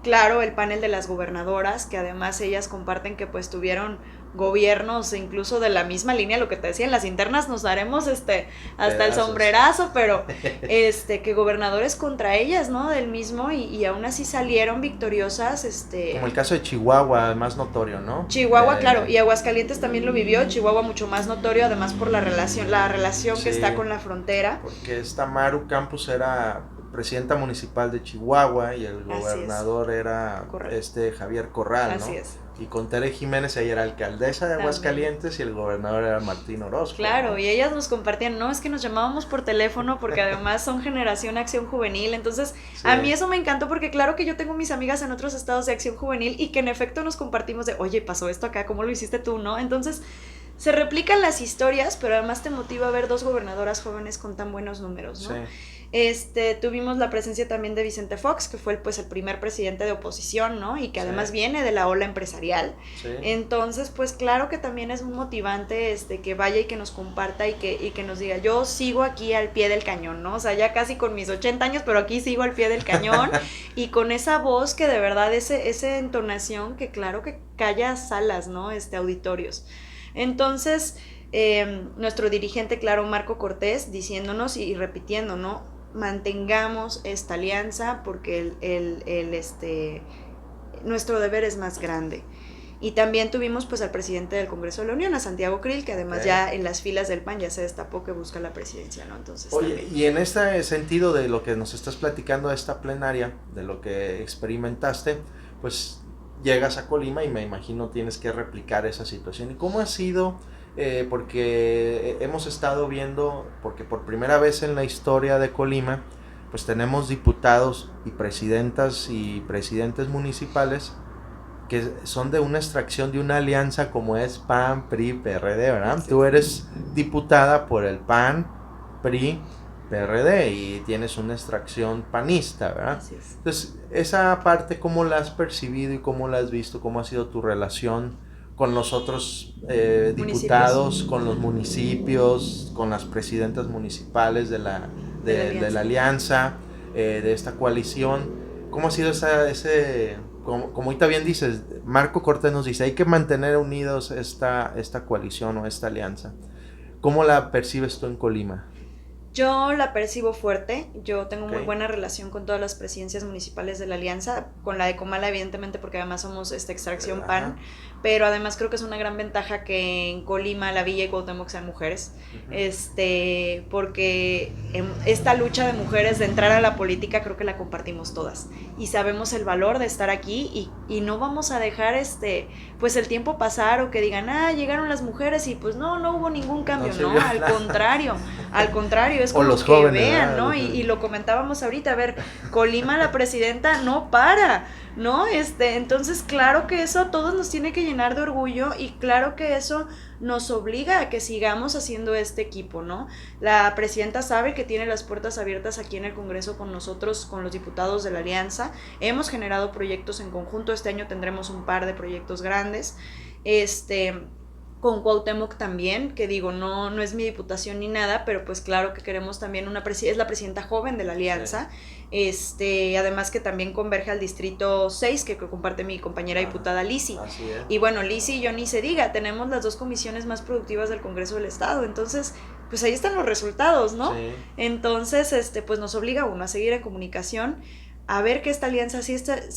Claro, el panel de las gobernadoras, que además ellas comparten que pues tuvieron gobiernos incluso de la misma línea, lo que te decía, en las internas nos daremos hasta el sombrerazo, pero que gobernadores contra ellas, ¿no? Del mismo, y aún así salieron victoriosas. Como el caso de Chihuahua, más notorio, ¿no? Chihuahua, claro, y Aguascalientes también lo vivió, Chihuahua mucho más notorio, además por la relación sí, que está con la frontera. Porque esta Maru Campos era presidenta municipal de Chihuahua y el gobernador era Javier Corral, ¿no? Así es. Y con Tere Jiménez, ella era alcaldesa de Aguascalientes y el gobernador era Martín Orozco. Claro, ¿no? Y ellas nos compartían, no, es que nos llamábamos por teléfono porque además son generación Acción Juvenil, entonces sí, a mí eso me encantó porque claro que yo tengo mis amigas en otros estados de Acción Juvenil y que en efecto nos compartimos de, oye, pasó esto acá, ¿cómo lo hiciste tú, no? Entonces se replican las historias, pero además te motiva a ver 2 gobernadoras jóvenes con tan buenos números, ¿no? Sí. Tuvimos la presencia también de Vicente Fox, que fue el primer presidente de oposición, ¿no? Y que además sí, viene de la ola empresarial. Sí. Entonces, pues claro que también es un motivante que vaya y que nos comparta y que nos diga, yo sigo aquí al pie del cañón, ¿no? O sea, ya casi con mis 80 años, pero aquí sigo al pie del cañón y con esa voz que de verdad, esa entonación que claro que calla salas, ¿no? Auditorios. Entonces, nuestro dirigente, claro, Marco Cortés, diciéndonos y repitiendo, ¿no? Mantengamos esta alianza porque nuestro deber es más grande. Y también tuvimos pues al presidente del Congreso de la Unión, a Santiago Krill, que además ya en las filas del PAN ya se destapó que busca la presidencia, ¿no? Entonces, oye, también. Y en este sentido de lo que nos estás platicando de esta plenaria, de lo que experimentaste, pues llegas a Colima y me imagino tienes que replicar esa situación. ¿Y cómo ha sido? Porque hemos estado viendo, porque por primera vez en la historia de Colima, pues tenemos diputados y presidentas y presidentes municipales que son de una extracción de una alianza como es PAN, PRI, PRD, ¿verdad? Sí. Tú eres diputada por el PAN, PRI, PRD y tienes una extracción panista, ¿verdad? Así es. Entonces, esa parte, ¿cómo la has percibido y cómo la has visto? ¿Cómo ha sido tu relación con los otros diputados, con los municipios, con las presidentas municipales de la alianza, de esta coalición. ¿Cómo ha sido como ahorita bien dices, Marco Cortés nos dice, hay que mantener unidos esta coalición o esta alianza? ¿Cómo la percibes tú en Colima? Yo la percibo fuerte, yo tengo muy buena relación con todas las presidencias municipales de la Alianza, con la de Comala evidentemente porque además somos extracción PAN, pero además creo que es una gran ventaja que en Colima, La Villa y Cuauhtémoc sean mujeres, porque esta lucha de mujeres de entrar a la política creo que la compartimos todas y sabemos el valor de estar aquí y no vamos a dejar pues el tiempo pasar o que digan, llegaron las mujeres y pues no hubo ningún cambio, no, al contrario, es como los que jóvenes, vean, ¿no? Y lo comentábamos ahorita, a ver, Colima, la presidenta, no para, ¿no? Entonces, claro que eso a todos nos tiene que llenar de orgullo y claro que eso nos obliga a que sigamos haciendo este equipo, ¿no? La presidenta sabe que tiene las puertas abiertas aquí en el Congreso con nosotros, con los diputados de la Alianza. Hemos generado proyectos en conjunto, este año tendremos un par de proyectos grandes, con Cuauhtémoc también, que digo, no es mi diputación ni nada, pero pues claro que queremos también es la presidenta joven de la Alianza, además que también converge al distrito 6, que comparte mi compañera diputada Lisi, y bueno, Lisi y yo ni se diga, tenemos las 2 comisiones más productivas del Congreso del Estado, entonces, pues ahí están los resultados, ¿no? Sí. Entonces, pues nos obliga uno a seguir en comunicación, a ver que esta alianza sí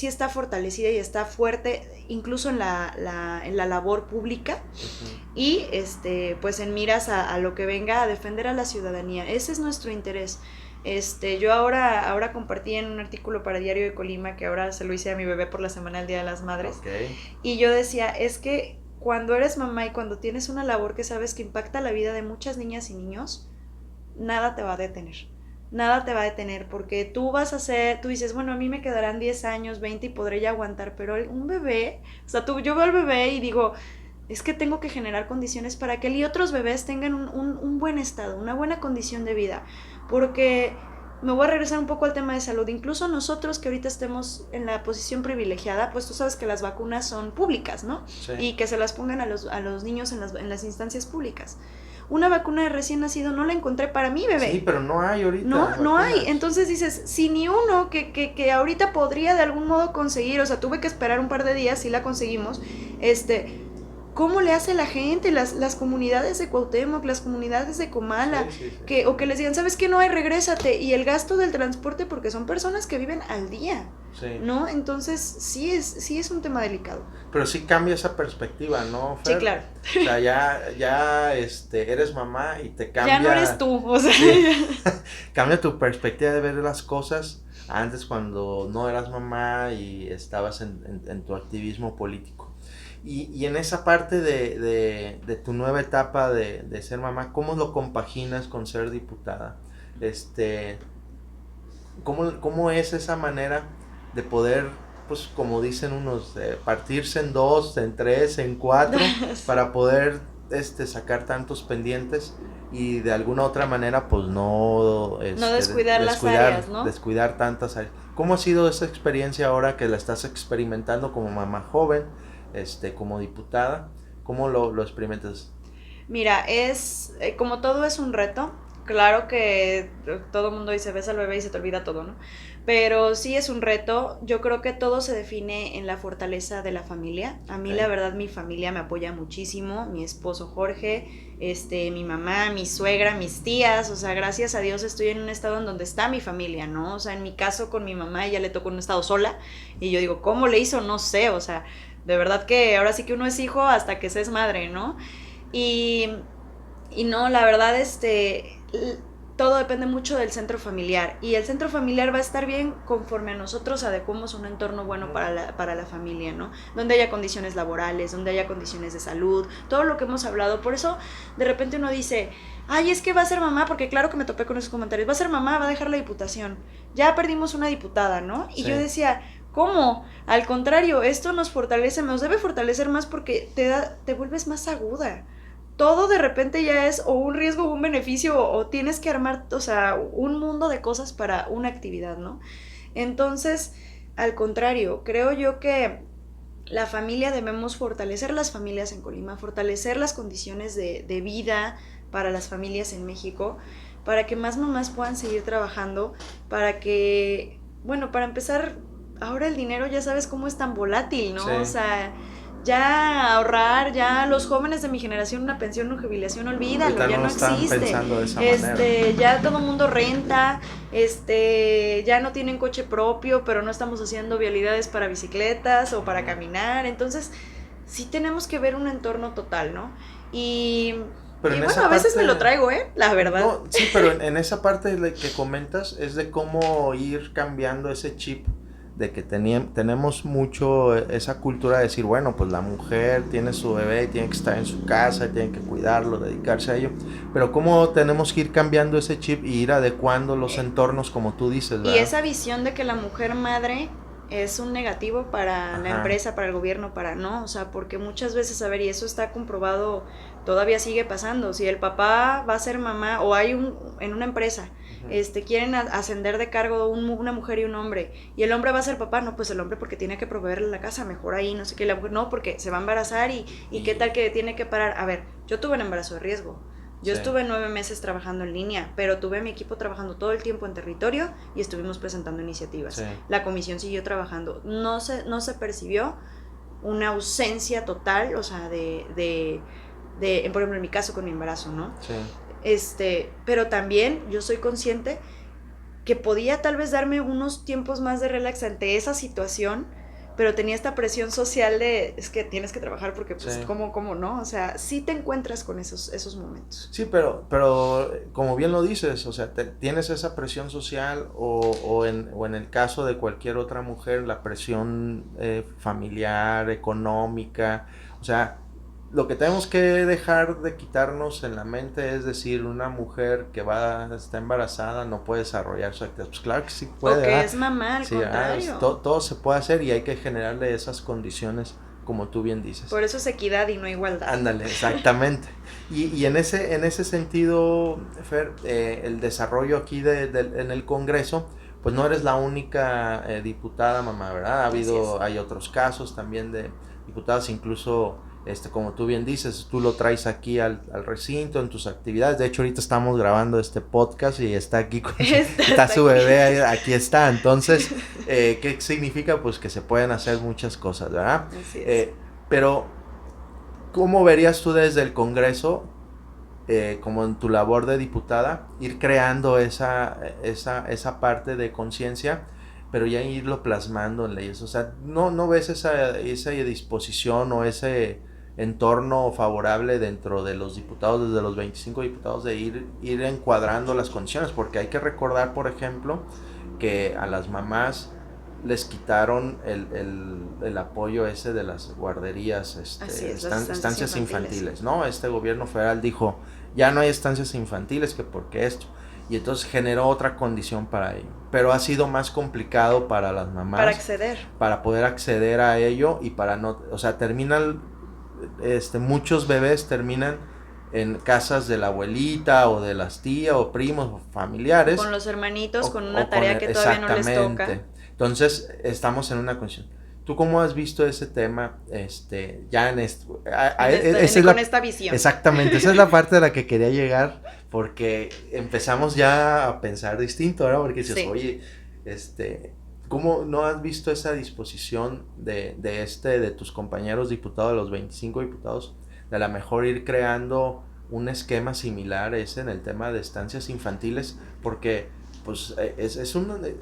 está fortalecida y está fuerte, incluso en la labor pública, y pues en miras a lo que venga a defender a la ciudadanía. Ese es nuestro interés. Yo ahora compartí en un artículo para Diario de Colima, que ahora se lo hice a mi bebé por la semana del Día de las Madres, y yo decía, es que cuando eres mamá y cuando tienes una labor que sabes que impacta la vida de muchas niñas y niños, nada te va a detener. Nada te va a detener, porque tú dices, bueno, a mí me quedarán 10 años, 20 y podré ya aguantar, pero un bebé, o sea, yo veo al bebé y digo, es que tengo que generar condiciones para que él y otros bebés tengan un buen estado, una buena condición de vida, porque me voy a regresar un poco al tema de salud, incluso nosotros que ahorita estemos en la posición privilegiada, pues tú sabes que las vacunas son públicas, ¿no? Sí. Y que se las pongan a los niños en las instancias públicas. Una vacuna de recién nacido no la encontré para mi bebé. Sí, pero no hay ahorita. No hay. Entonces dices, si ni uno que ahorita podría de algún modo conseguir, o sea, tuve que esperar un par de días, sí la conseguimos, ¿cómo le hace la gente, las comunidades de Cuauhtémoc, las comunidades de Comala, sí. O que les digan, ¿sabes qué? No hay, regrésate, y el gasto del transporte, porque son personas que viven al día, sí. ¿No? Entonces, sí es un tema delicado. Pero sí cambia esa perspectiva, ¿no, Fer? Sí, claro. O sea, ya eres mamá y te cambia... Ya no eres tú, o sea... Sí. Cambia tu perspectiva de ver las cosas antes cuando no eras mamá y estabas en tu activismo político. Y en esa parte de tu nueva etapa de ser mamá, ¿cómo lo compaginas con ser diputada? ¿Cómo es esa manera de poder, pues como dicen unos, partirse en 2, en 3, en 4, para poder sacar tantos pendientes y de alguna otra manera pues no descuidar las áreas, ¿no? Descuidar tantas áreas. ¿Cómo ha sido esa experiencia ahora que la estás experimentando como mamá joven? Como diputada, ¿cómo lo experimentas? Mira, como todo es un reto, claro que todo el mundo dice, ves al bebé y se te olvida todo, ¿no? Pero sí es un reto, yo creo que todo se define en la fortaleza de la familia. A mí la verdad mi familia me apoya muchísimo, mi esposo Jorge, mi mamá, mi suegra, mis tías, o sea, gracias a Dios estoy en un estado en donde está mi familia, ¿no? O sea, en mi caso con mi mamá, ella le tocó un estado sola, y yo digo, ¿cómo le hizo? No sé, o sea, de verdad que ahora sí que uno es hijo hasta que se es madre, ¿no? Y no, la verdad, todo depende mucho del centro familiar, y el centro familiar va a estar bien conforme a nosotros adecuemos un entorno bueno para la familia, ¿no? Donde haya condiciones laborales, donde haya condiciones de salud, todo lo que hemos hablado. Por eso de repente uno dice, ay, es que va a ser mamá, porque claro que me topé con esos comentarios, va a ser mamá, va a dejar la diputación, ya perdimos una diputada, ¿no? Y yo decía, ¿cómo? Al contrario, esto nos fortalece, nos debe fortalecer más porque te vuelves más aguda. Todo de repente ya es o un riesgo o un beneficio, o tienes que armar, o sea, un mundo de cosas para una actividad, ¿no? Entonces, al contrario, creo yo que la familia debemos fortalecer las familias en Colima, fortalecer las condiciones de vida para las familias en México, para que más mamás puedan seguir trabajando, para que, bueno, para empezar, ahora el dinero ya sabes cómo es tan volátil, ¿no? Sí. O sea, ya ahorrar, ya los jóvenes de mi generación una pensión, una jubilación, olvídalo, Ahorita ya no están existe. pensando de esa manera. Ya todo el mundo renta, ya no tienen coche propio, pero no estamos haciendo vialidades para bicicletas o para caminar, entonces sí tenemos que ver un entorno total, ¿no? Pero Y en bueno, esa a veces parte- me lo traigo, la verdad. No, sí, pero en esa parte que comentas es de cómo ir cambiando ese chip de que tenemos mucho esa cultura de decir, bueno, pues la mujer tiene su bebé y tiene que estar en su casa, y tiene que cuidarlo, dedicarse a ello, pero cómo tenemos que ir cambiando ese chip y ir adecuando los entornos como tú dices, ¿verdad? Y esa visión de que la mujer madre es un negativo para la empresa, para el gobierno, o sea, porque muchas veces, a ver, y eso está comprobado, todavía sigue pasando, si el papá va a ser mamá, o en una empresa, quieren ascender de cargo una mujer y un hombre, y el hombre va a ser papá, no, pues el hombre porque tiene que proveerle la casa, mejor ahí, no sé qué, la mujer no, porque se va a embarazar y qué tal que tiene que parar, a ver, yo tuve un embarazo de riesgo. Yo estuve 9 meses trabajando en línea, pero tuve a mi equipo trabajando todo el tiempo en territorio y estuvimos presentando iniciativas. Sí. La comisión siguió trabajando. No se percibió una ausencia total, o sea, por ejemplo, en mi caso con mi embarazo, ¿no? Sí. Pero también yo soy consciente que podía tal vez darme unos tiempos más de relax ante esa situación, pero tenía esta presión social de, es que tienes que trabajar porque, pues, Sí. ¿cómo no? O sea, sí te encuentras con esos momentos. Sí, pero como bien lo dices, o sea, tienes esa presión social o en el caso de cualquier otra mujer, la presión familiar, económica, o sea, lo que tenemos que dejar de quitarnos en la mente es decir, una mujer que está embarazada no puede desarrollar su actividad. Pues claro que sí puede. O que es mamá, al contrario. Todo se puede hacer y hay que generarle esas condiciones, como tú bien dices. Por eso es equidad y no igualdad. Ándale, exactamente. Y en ese sentido, Fer, el desarrollo aquí en el Congreso, pues no eres la única diputada, mamá, ¿verdad? Hay otros casos también de diputados, incluso como tú bien dices, tú lo traes aquí al recinto en tus actividades. De hecho, ahorita estamos grabando este podcast y está aquí está su bebé, aquí está. Entonces, ¿qué significa? Pues que se pueden hacer muchas cosas, ¿verdad? Así es. Pero, ¿cómo verías tú desde el Congreso, como en tu labor de diputada, ir creando esa parte de conciencia, pero ya irlo plasmando en leyes? O sea, ¿no ves esa disposición o ese entorno favorable dentro de los diputados, desde los 25 diputados, de ir encuadrando las condiciones? Porque hay que recordar, por ejemplo, que a las mamás les quitaron el apoyo ese de las guarderías, estancias infantiles, ¿no? Este gobierno federal dijo, ya no hay estancias infantiles, que porque esto, y entonces generó otra condición para ello, pero ha sido más complicado para las mamás para poder acceder a ello y para no, o sea, muchos bebés terminan en casas de la abuelita o de las tías o primos o familiares. Con los hermanitos, con una tarea que todavía no les toca. Entonces, estamos en una condición. ¿Tú cómo has visto ese tema ya en esto? Con esta visión. Exactamente, esa es la parte a la que quería llegar, porque empezamos ya a pensar distinto, ¿verdad? Porque dices, oye, ¿cómo no has visto esa disposición de tus compañeros diputados, de los 25 diputados, de a lo mejor ir creando un esquema similar ese en el tema de estancias infantiles? Porque pues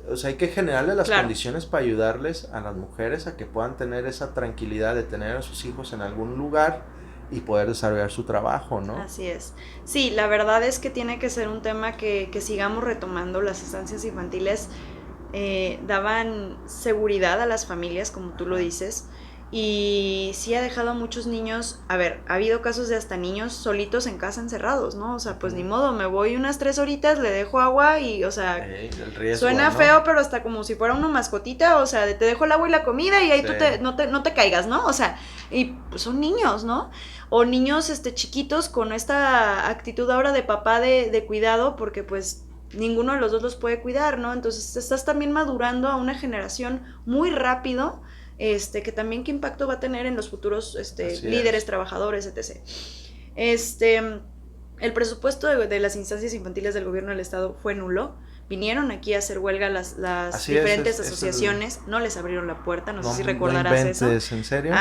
o sea, hay que generarle las condiciones para ayudarles a las mujeres a que puedan tener esa tranquilidad de tener a sus hijos en algún lugar y poder desarrollar su trabajo, ¿no? Así es. Sí, la verdad es que tiene que ser un tema que sigamos retomando. Las estancias infantiles daban seguridad a las familias, como tú lo dices, y sí ha dejado a muchos niños, a ver, ha habido casos de hasta niños solitos en casa encerrados, ¿no? O sea, pues ni modo, me voy unas 3 horitas, le dejo agua y, o sea, el riesgo, suena, ¿no?, feo, pero hasta como si fuera una mascotita, o sea, te dejo el agua y la comida y ahí tú no te caigas, ¿no? O sea, y pues son niños, ¿no? O niños chiquitos con esta actitud ahora de papá de cuidado, porque pues ninguno de los dos los puede cuidar, ¿no? Entonces estás también madurando a una generación muy rápido que también qué impacto va a tener en los futuros Así líderes, es. trabajadores, etc. El presupuesto de las instancias infantiles del gobierno del estado fue nulo. Vinieron aquí a hacer huelga las Así diferentes es asociaciones, no les abrieron la puerta, no sé si No recordarás inventes, eso. ¿en serio?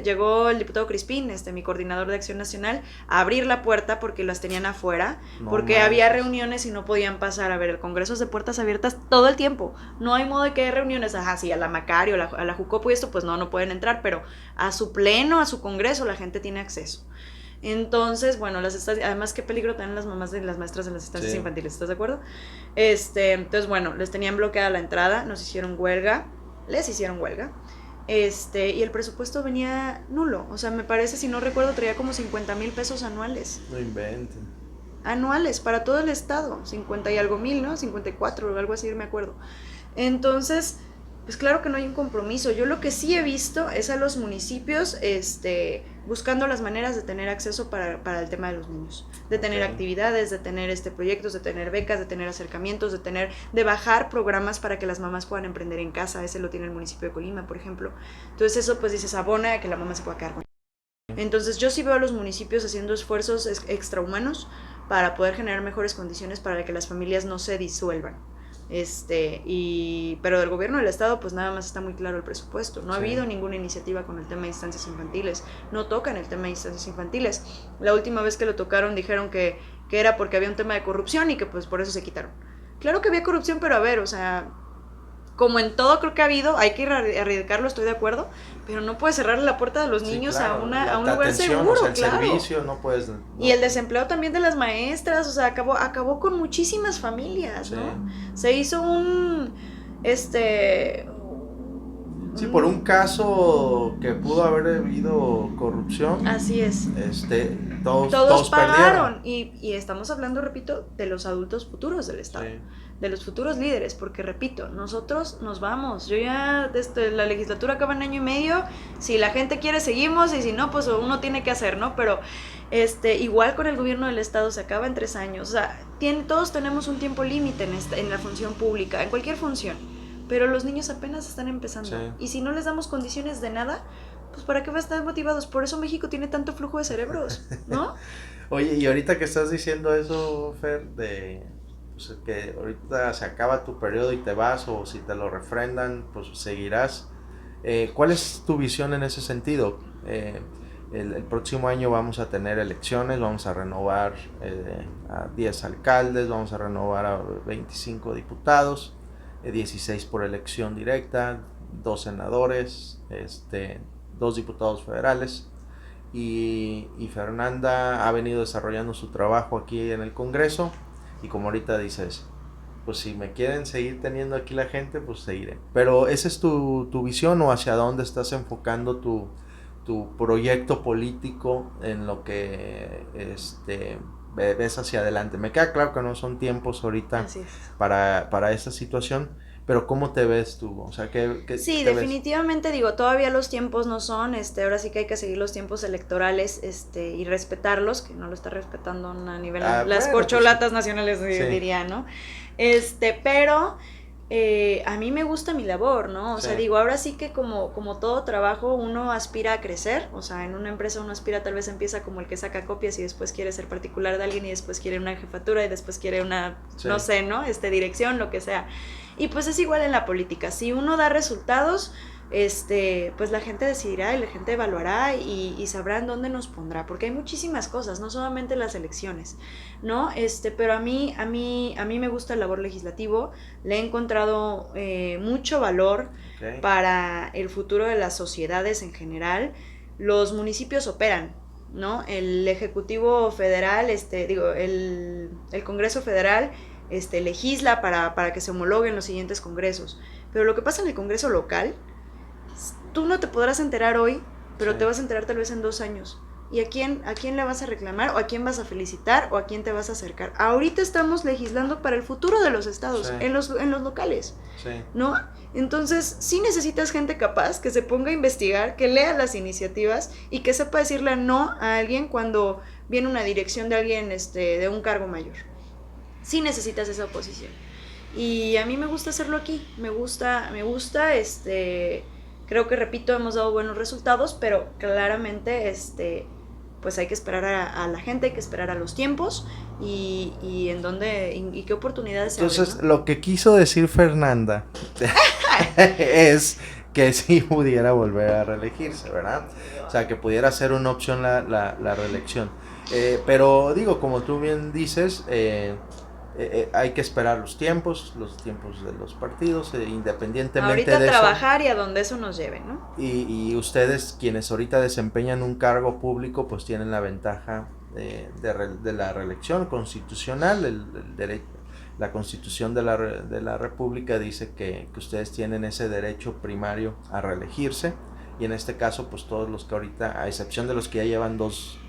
Llegó el diputado Crispín, mi coordinador de Acción Nacional, a abrir la puerta porque las tenían afuera, No porque había manches. reuniones y no podían pasar. A ver, el Congreso es de puertas abiertas todo el tiempo. No hay modo de que haya reuniones, sí, a la Macario, a la Jucopo y esto, pues no pueden entrar, pero a su pleno, a su Congreso, la gente tiene acceso. Entonces, bueno, además qué peligro tienen las mamás de las maestras en las estancias Sí. infantiles, ¿estás de acuerdo? Entonces, bueno, les tenían bloqueada la entrada, les hicieron huelga, y el presupuesto venía nulo, o sea, me parece, si no recuerdo, traía como 50,000 pesos anuales. No inventen. Anuales, para todo el estado, 50 y algo mil, ¿no? 54 o algo así, me acuerdo. Entonces, pues claro que no hay un compromiso. Yo lo que sí he visto es a los municipios buscando las maneras de tener acceso para el tema de los niños, de tener actividades, de tener proyectos, de tener becas, de tener acercamientos, de bajar programas para que las mamás puedan emprender en casa. Ese lo tiene el municipio de Colima, por ejemplo. Entonces eso pues dices, abona a que la mamá se pueda quedar con. Entonces yo sí veo a los municipios haciendo esfuerzos extrahumanos para poder generar mejores condiciones para que las familias no se disuelvan. Pero del gobierno del estado pues nada más está muy claro el presupuesto. No ha habido ninguna iniciativa con el tema de instancias infantiles, no tocan el tema de instancias infantiles. La última vez que lo tocaron dijeron que era porque había un tema de corrupción y que pues por eso se quitaron. Claro que había corrupción, pero a ver, o sea, como en todo creo que ha habido, hay que erradicarlo, estoy de acuerdo, pero no puedes cerrarle la puerta de los niños claro, a un lugar seguro, o sea, el claro. servicio, no puedes... No. Y el desempleo también de las maestras, o sea, acabó con muchísimas familias, ¿no? Se hizo Sí, por un caso que pudo haber habido corrupción. Así es. Todos pagaron. Y estamos hablando, repito, de los adultos futuros del Estado. Sí. De los futuros líderes, porque repito, nosotros nos vamos. Yo ya, desde la legislatura acaba en 1 año y medio. Si la gente quiere, seguimos. Y si no, pues uno tiene que hacer, ¿no? Pero igual con el gobierno del Estado se acaba en 3 años. O sea, todos tenemos un tiempo límite en la función pública, en cualquier función. Pero los niños apenas están empezando. Sí. Y si no les damos condiciones de nada, pues ¿para qué van a estar motivados? Por eso México tiene tanto flujo de cerebros, ¿no? Oye, y ahorita que estás diciendo eso, Fer, pues, que ahorita se acaba tu periodo y te vas, o si te lo refrendan, pues seguirás. ¿Cuál es tu visión en ese sentido? El próximo año vamos a tener elecciones, vamos a renovar a 10 alcaldes, vamos a renovar a 25 diputados, 16 por elección directa, 2 senadores, 2 diputados federales, y Fernanda ha venido desarrollando su trabajo aquí en el Congreso, y como ahorita dices, pues si me quieren seguir teniendo aquí la gente, pues seguiré. Pero ¿esa es tu visión, o hacia dónde estás enfocando tu proyecto político en lo que ves hacia adelante? Me queda claro que no son tiempos ahorita para esa situación, pero ¿cómo te ves tú? O sea, sí, definitivamente ves? Digo, todavía los tiempos no son, ahora sí que hay que seguir los tiempos electorales, y respetarlos, que no lo está respetando a nivel las corcholatas nacionales, diría, ¿no? Pero a mí me gusta mi labor, ¿no? O sea, digo, ahora sí que como todo trabajo uno aspira a crecer, o sea, en una empresa uno aspira, tal vez empieza como el que saca copias y después quiere ser particular de alguien y después quiere una jefatura y después quiere una, no sé, ¿no? Dirección, lo que sea. Y pues es igual en la política, si uno da resultados, pues la gente decidirá y la gente evaluará y sabrá en dónde nos pondrá, porque hay muchísimas cosas, no solamente las elecciones, ¿no? Pero a mí me gusta el labor legislativo, le he encontrado mucho valor para el futuro de las sociedades en general. Los municipios operan, ¿no? El Ejecutivo Federal, el Congreso Federal legisla para que se homologuen los siguientes congresos, pero lo que pasa en el Congreso local, tú no te podrás enterar hoy, pero te vas a enterar tal vez en 2 años. ¿Y a quién le vas a reclamar? ¿O a quién vas a felicitar? ¿O a quién te vas a acercar? Ahorita estamos legislando para el futuro de los estados, en los locales, ¿no? Entonces, sí necesitas gente capaz que se ponga a investigar, que lea las iniciativas y que sepa decirle no a alguien cuando viene una dirección de alguien de un cargo mayor. Sí necesitas esa oposición. Y a mí me gusta hacerlo aquí, me gusta Creo que, repito, hemos dado buenos resultados, pero claramente pues hay que esperar a la gente, hay que esperar a los tiempos y en dónde y qué oportunidades se abren, Entonces, ¿no? lo que quiso decir Fernanda es que sí pudiera volver a reelegirse, ¿verdad? O sea, que pudiera ser una opción la reelección. Pero digo, como tú bien dices, hay que esperar los tiempos de los partidos, independientemente Ahorita de trabajar y a donde eso nos lleve, ¿no? y ustedes, quienes ahorita desempeñan un cargo público, pues tienen la ventaja de la reelección constitucional, la Constitución de la República dice que ustedes tienen ese derecho primario a reelegirse, y en este caso, pues todos los que ahorita, a excepción de los que ya llevan dos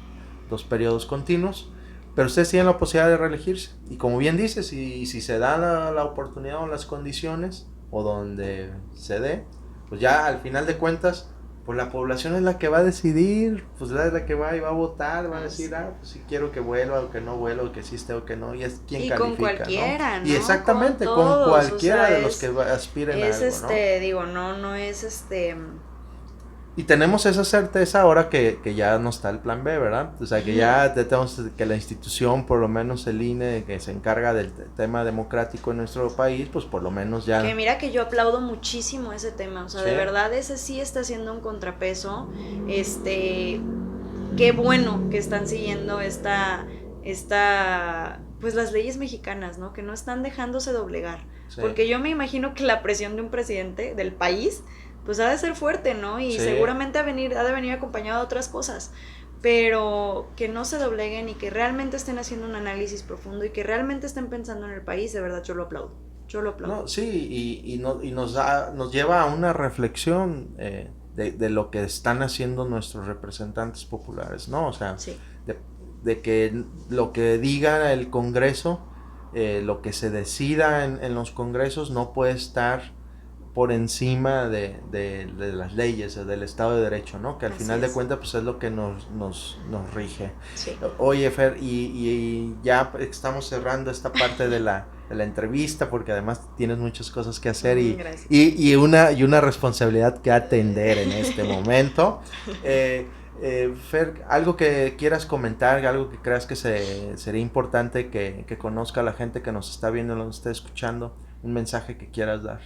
periodos continuos, pero ustedes tienen la posibilidad de reelegirse, y como bien dices, si se da la oportunidad o las condiciones, o donde se dé, pues ya al final de cuentas, pues la población es la que va a decidir, pues es la que va y va a votar, va a decir, pues si quiero que vuelva o que no vuelva, o que sí esté o que no, y es quien y califica, con cualquiera, ¿no? Y exactamente, con, con todos, cualquiera o sea, de los que aspiren a es algo, ¿no? digo, no es Y tenemos esa certeza ahora que ya no está el plan B, ¿verdad? O sea, que ya tenemos que la institución, por lo menos el INE, que se encarga del tema democrático en nuestro país, pues por lo menos ya... Que mira que yo aplaudo muchísimo ese tema, o sea, ¿Sí? de verdad ese sí está haciendo un contrapeso, qué bueno que están siguiendo pues las leyes mexicanas, ¿no? Que no están dejándose doblegar, Sí. porque yo me imagino que la presión de un presidente del país pues ha de ser fuerte, ¿no? Y Sí. seguramente ha de venir acompañado de otras cosas, pero que no se dobleguen y que realmente estén haciendo un análisis profundo y que realmente estén pensando en el país, de verdad yo lo aplaudo. No, sí, y nos lleva a una reflexión de lo que están haciendo nuestros representantes populares, ¿no? O sea, Sí. de que lo que diga el Congreso, lo que se decida en los congresos no puede estar por encima de las leyes, del Estado de Derecho, ¿no? Que al Así final de es. cuentas pues es lo que nos rige. Sí. Oye, Fer, y ya estamos cerrando esta parte de la entrevista, porque además tienes muchas cosas que hacer Gracias. y una responsabilidad que atender en este momento. Fer, algo que quieras comentar, algo que creas que sería importante que conozca la gente que nos está viendo, nos está escuchando, un mensaje que quieras dar.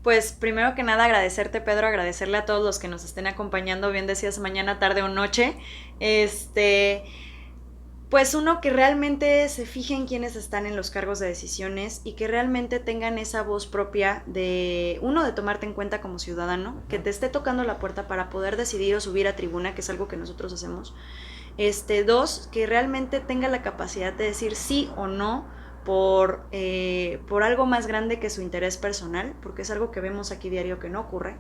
Pues primero que nada agradecerte, Pedro, agradecerle a todos los que nos estén acompañando, bien decías, mañana, tarde o noche. Pues uno que realmente se fije en quienes están en los cargos de decisiones y que realmente tengan esa voz propia de tomarte en cuenta como ciudadano, que te esté tocando la puerta para poder decidir o subir a tribuna, que es algo que nosotros hacemos. Dos, que realmente tenga la capacidad de decir sí o no por algo más grande que su interés personal, porque es algo que vemos aquí diario que no ocurre.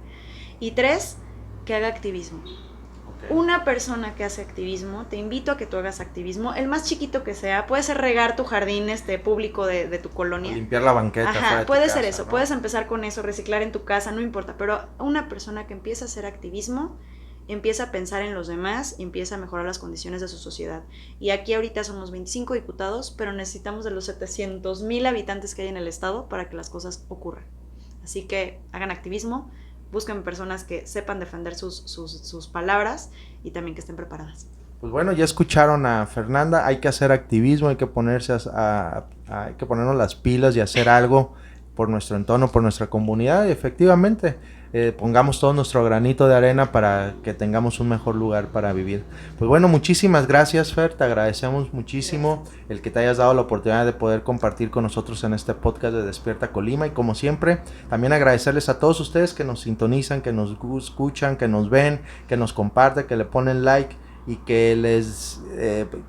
Y 3, que haga activismo. Okay. Una persona que hace activismo, te invito a que tú hagas activismo, el más chiquito que sea, puede ser regar tu jardín público de tu colonia. O limpiar la banqueta. Ajá, puede ser casa, eso, ¿no? puedes empezar con eso, reciclar en tu casa, no importa, pero una persona que empieza a hacer activismo, empieza a pensar en los demás y empieza a mejorar las condiciones de su sociedad. Y aquí ahorita somos 25 diputados, pero necesitamos de los 700,000 habitantes que hay en el estado para que las cosas ocurran. Así que hagan activismo, busquen personas que sepan defender sus palabras y también que estén preparadas. Pues bueno, ya escucharon a Fernanda, hay que hacer activismo, hay que ponerse hay que ponernos las pilas y hacer algo por nuestro entorno, por nuestra comunidad, y efectivamente pongamos todo nuestro granito de arena para que tengamos un mejor lugar para vivir. Pues bueno, muchísimas gracias, Fer, te agradecemos muchísimo el que te hayas dado la oportunidad de poder compartir con nosotros en este podcast de Despierta Colima, y como siempre, también agradecerles a todos ustedes que nos sintonizan, que nos escuchan, que nos ven, que nos comparten, que le ponen like y que les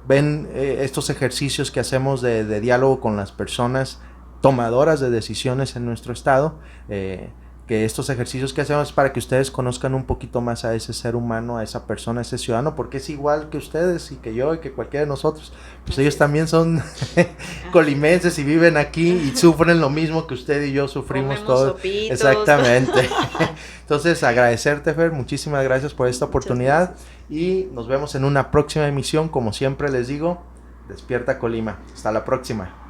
ven estos ejercicios que hacemos de diálogo con las personas tomadoras de decisiones en nuestro estado, que estos ejercicios que hacemos es para que ustedes conozcan un poquito más a ese ser humano, a esa persona, a ese ciudadano, porque es igual que ustedes y que yo y que cualquiera de nosotros, pues ellos también son colimenses y viven aquí y sufren lo mismo que usted y yo sufrimos todos. Exactamente. Entonces, agradecerte, Fer, muchísimas gracias por esta oportunidad y nos vemos en una próxima emisión. Como siempre les digo, Despierta Colima. Hasta la próxima.